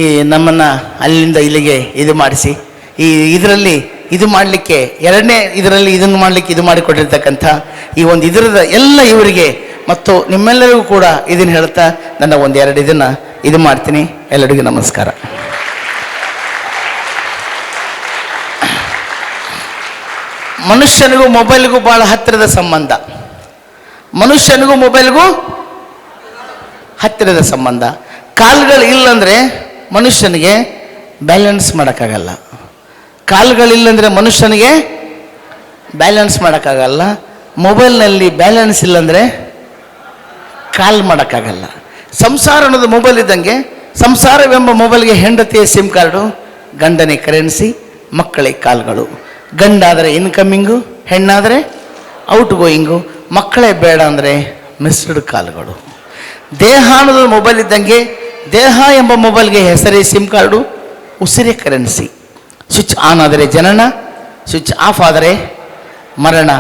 ಈ ನಮ್ಮನ್ನು ಅಲ್ಲಿಂದ ಇಲ್ಲಿಗೆ ಇದು ಮಾಡಿಸಿ, ಈ ಇದರಲ್ಲಿ ಇದು ಮಾಡಲಿಕ್ಕೆ, ಎರಡನೇ ಇದರಲ್ಲಿ ಇದನ್ನು ಮಾಡಲಿಕ್ಕೆ ಇದು ಮಾಡಿಕೊಟ್ಟಿರ್ತಕ್ಕಂಥ ಈ ಒಂದು ಇದರದ ಎಲ್ಲ ಇವರಿಗೆ ಮತ್ತು ನಿಮ್ಮೆಲ್ಲರಿಗೂ ಕೂಡ ಇದನ್ನು ಹೇಳ್ತಾ ನನ್ನ ಒಂದೆರಡು ಇದನ್ನು ಇದು ಮಾಡ್ತೀನಿ. ಎಲ್ಲರಿಗೂ ನಮಸ್ಕಾರ. ಮನುಷ್ಯನಿಗೂ ಮೊಬೈಲ್ಗೂ ಭಾಳ ಹತ್ತಿರದ ಸಂಬಂಧ. ಮನುಷ್ಯನಿಗೂ ಮೊಬೈಲ್ಗೂ ಹತ್ತಿರದ ಸಂಬಂಧ. ಕಾಲ್ಗಳು ಇಲ್ಲಂದರೆ ಮನುಷ್ಯನಿಗೆ ಬ್ಯಾಲೆನ್ಸ್ ಮಾಡೋಕ್ಕಾಗಲ್ಲ. ಕಾಲ್ಗಳಿಲ್ಲಂದರೆ ಮನುಷ್ಯನಿಗೆ ಬ್ಯಾಲೆನ್ಸ್ ಮಾಡೋಕ್ಕಾಗಲ್ಲ. ಮೊಬೈಲ್ನಲ್ಲಿ ಬ್ಯಾಲೆನ್ಸ್ ಇಲ್ಲಂದರೆ ಕಾಲ್ ಮಾಡೋಕ್ಕಾಗಲ್ಲ. ಸಂಸಾರ ಅನ್ನೋದು ಮೊಬೈಲ್ ಇದ್ದಂಗೆ, ಸಂಸಾರವೆಂಬ ಮೊಬೈಲ್ಗೆ ಹೆಂಡತಿಯ ಸಿಮ್ ಕಾರ್ಡು, ಗಂಡನೇ ಕರೆನ್ಸಿ, ಮಕ್ಕಳಿಗೆ ಕಾಲ್ಗಳು. ಗಂಡಾದರೆ ಇನ್ಕಮಿಂಗು, ಹೆಣ್ಣಾದರೆ ಔಟ್ ಗೋಯಿಂಗು, ಮಕ್ಕಳೇ ಬೇಡ ಅಂದರೆ ಮಿಸ್ಡ್ ಕಾಲ್ಗಳು. ದೇಹ ಅನ್ನೋದು ಮೊಬೈಲ್ ಇದ್ದಂಗೆ, ದೇಹ ಎಂಬ ಮೊಬೈಲ್ಗೆ ಹೆಸರೇ sim card, Usire currency. Switch on ಆದರೆ ಜನನ, ಸ್ವಿಚ್ ಆಫ್ ಆದರೆ ಮರಣ.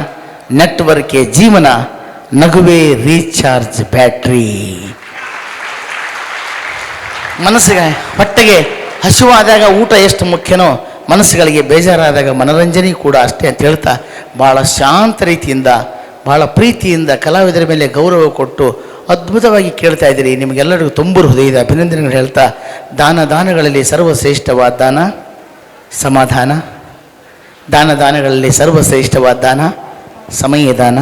ನೆಟ್ವರ್ಕೆ ಜೀವನ, ನಗುವೇ ರೀಚಾರ್ಜ್ ಬ್ಯಾಟ್ರಿ. ಮನಸ್ಸಿಗೆ ಹೊಟ್ಟೆಗೆ ಹಸಿವಾದಾಗ ಊಟ ಎಷ್ಟು ಮುಖ್ಯನೋ, ಮನಸ್ಸುಗಳಿಗೆ ಬೇಜಾರಾದಾಗ ಮನೋರಂಜನೆ ಕೂಡ ಅಷ್ಟೇ ಅಂತ ಹೇಳ್ತಾ, ಭಾಳ ಶಾಂತ ರೀತಿಯಿಂದ, ಭಾಳ ಪ್ರೀತಿಯಿಂದ ಕಲಾವಿದರ ಮೇಲೆ ಗೌರವ ಕೊಟ್ಟು ಅದ್ಭುತವಾಗಿ ಕೇಳ್ತಾ ಇದ್ದೀರಿ. ನಿಮಗೆಲ್ಲರಿಗೂ ತುಂಬ ಹೃದಯದ ಅಭಿನಂದನೆಗಳು ಹೇಳ್ತಾ, ದಾನಗಳಲ್ಲಿ ಸರ್ವಶ್ರೇಷ್ಠವಾದ ದಾನ ಸಮಾಧಾನ, ದಾನಗಳಲ್ಲಿ ಸರ್ವಶ್ರೇಷ್ಠವಾದ ದಾನ ಸಮಯ ದಾನ,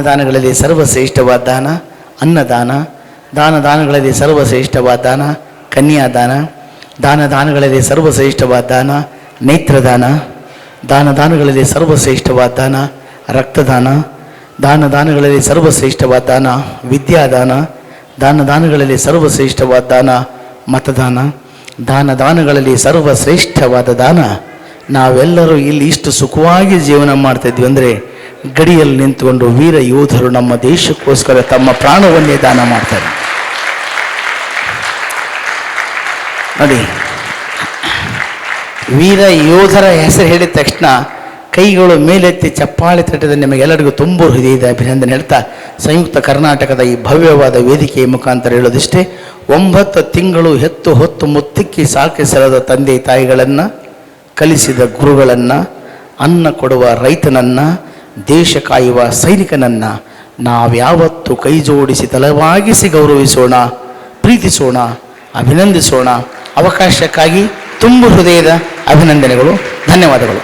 ದಾನಗಳಲ್ಲಿ ಸರ್ವಶ್ರೇಷ್ಠವಾದ ದಾನ ಅನ್ನದಾನ, ದಾನಗಳಲ್ಲಿ ಸರ್ವಶ್ರೇಷ್ಠವಾದ ದಾನ ಕನ್ಯಾದಾನ, ದಾನಗಳಲ್ಲಿ ಸರ್ವಶ್ರೇಷ್ಠವಾದ ದಾನ ನೇತ್ರದಾನ, ದಾನಗಳಲ್ಲಿ ಸರ್ವಶ್ರೇಷ್ಠವಾದ ದಾನ ರಕ್ತದಾನ, ದಾನಗಳಲ್ಲಿ ಸರ್ವಶ್ರೇಷ್ಠವಾದ ದಾನ ವಿದ್ಯಾದಾನ, ದಾನಗಳಲ್ಲಿ ಸರ್ವಶ್ರೇಷ್ಠವಾದ ದಾನ ಮತದಾನ, ದಾನಗಳಲ್ಲಿ ಸರ್ವಶ್ರೇಷ್ಠವಾದ ದಾನ. ನಾವೆಲ್ಲರೂ ಇಲ್ಲಿ ಇಷ್ಟು ಸುಖವಾಗಿ ಜೀವನ ಮಾಡ್ತಾಯಿದ್ವಿ ಅಂದರೆ ಗಡಿಯಲ್ಲಿ ನಿಂತುಕೊಂಡು ವೀರ ಯೋಧರು ನಮ್ಮ ದೇಶಕ್ಕೋಸ್ಕರ ತಮ್ಮ ಪ್ರಾಣವನ್ನೇ ದಾನ ಮಾಡ್ತಾರೆ. ನೋಡಿ, ವೀರ ಯೋಧರ ಹೆಸರು ಹೇಳಿದ ತಕ್ಷಣ ಕೈಗಳು ಮೇಲೆತ್ತಿ ಚಪ್ಪಾಳೆ ತಟ್ಟಿದ ನಿಮಗೆಲ್ಲರಿಗೂ ತುಂಬ ಹೃದಯದ ಅಭಿನಂದನೆ ಹೇಳ್ತಾ, ಸಂಯುಕ್ತ ಕರ್ನಾಟಕದ ಈ ಭವ್ಯವಾದ ವೇದಿಕೆಯ ಮುಖಾಂತರ ಹೇಳೋದಿಷ್ಟೇ, 9 ತಿಂಗಳು ಹೆತ್ತು ಹೊತ್ತು ಮುತ್ತಿಕ್ಕಿ ಸಾಕಿಸರದ ತಂದೆ ತಾಯಿಗಳನ್ನು, ಕಲಿಸಿದ ಗುರುಗಳನ್ನು, ಅನ್ನ ಕೊಡುವ ರೈತನನ್ನು, ದೇಶ ಕಾಯುವ ಸೈನಿಕನನ್ನು ನಾವ್ಯಾವತ್ತೂ ಕೈ ಜೋಡಿಸಿ ತಲೆಬಾಗಿಸಿ ಗೌರವಿಸೋಣ, ಪ್ರೀತಿಸೋಣ, ಅಭಿನಂದಿಸೋಣ. ಅವಕಾಶಕ್ಕಾಗಿ ತುಂಬ ಹೃದಯದ ಅಭಿನಂದನೆಗಳು, ಧನ್ಯವಾದಗಳು.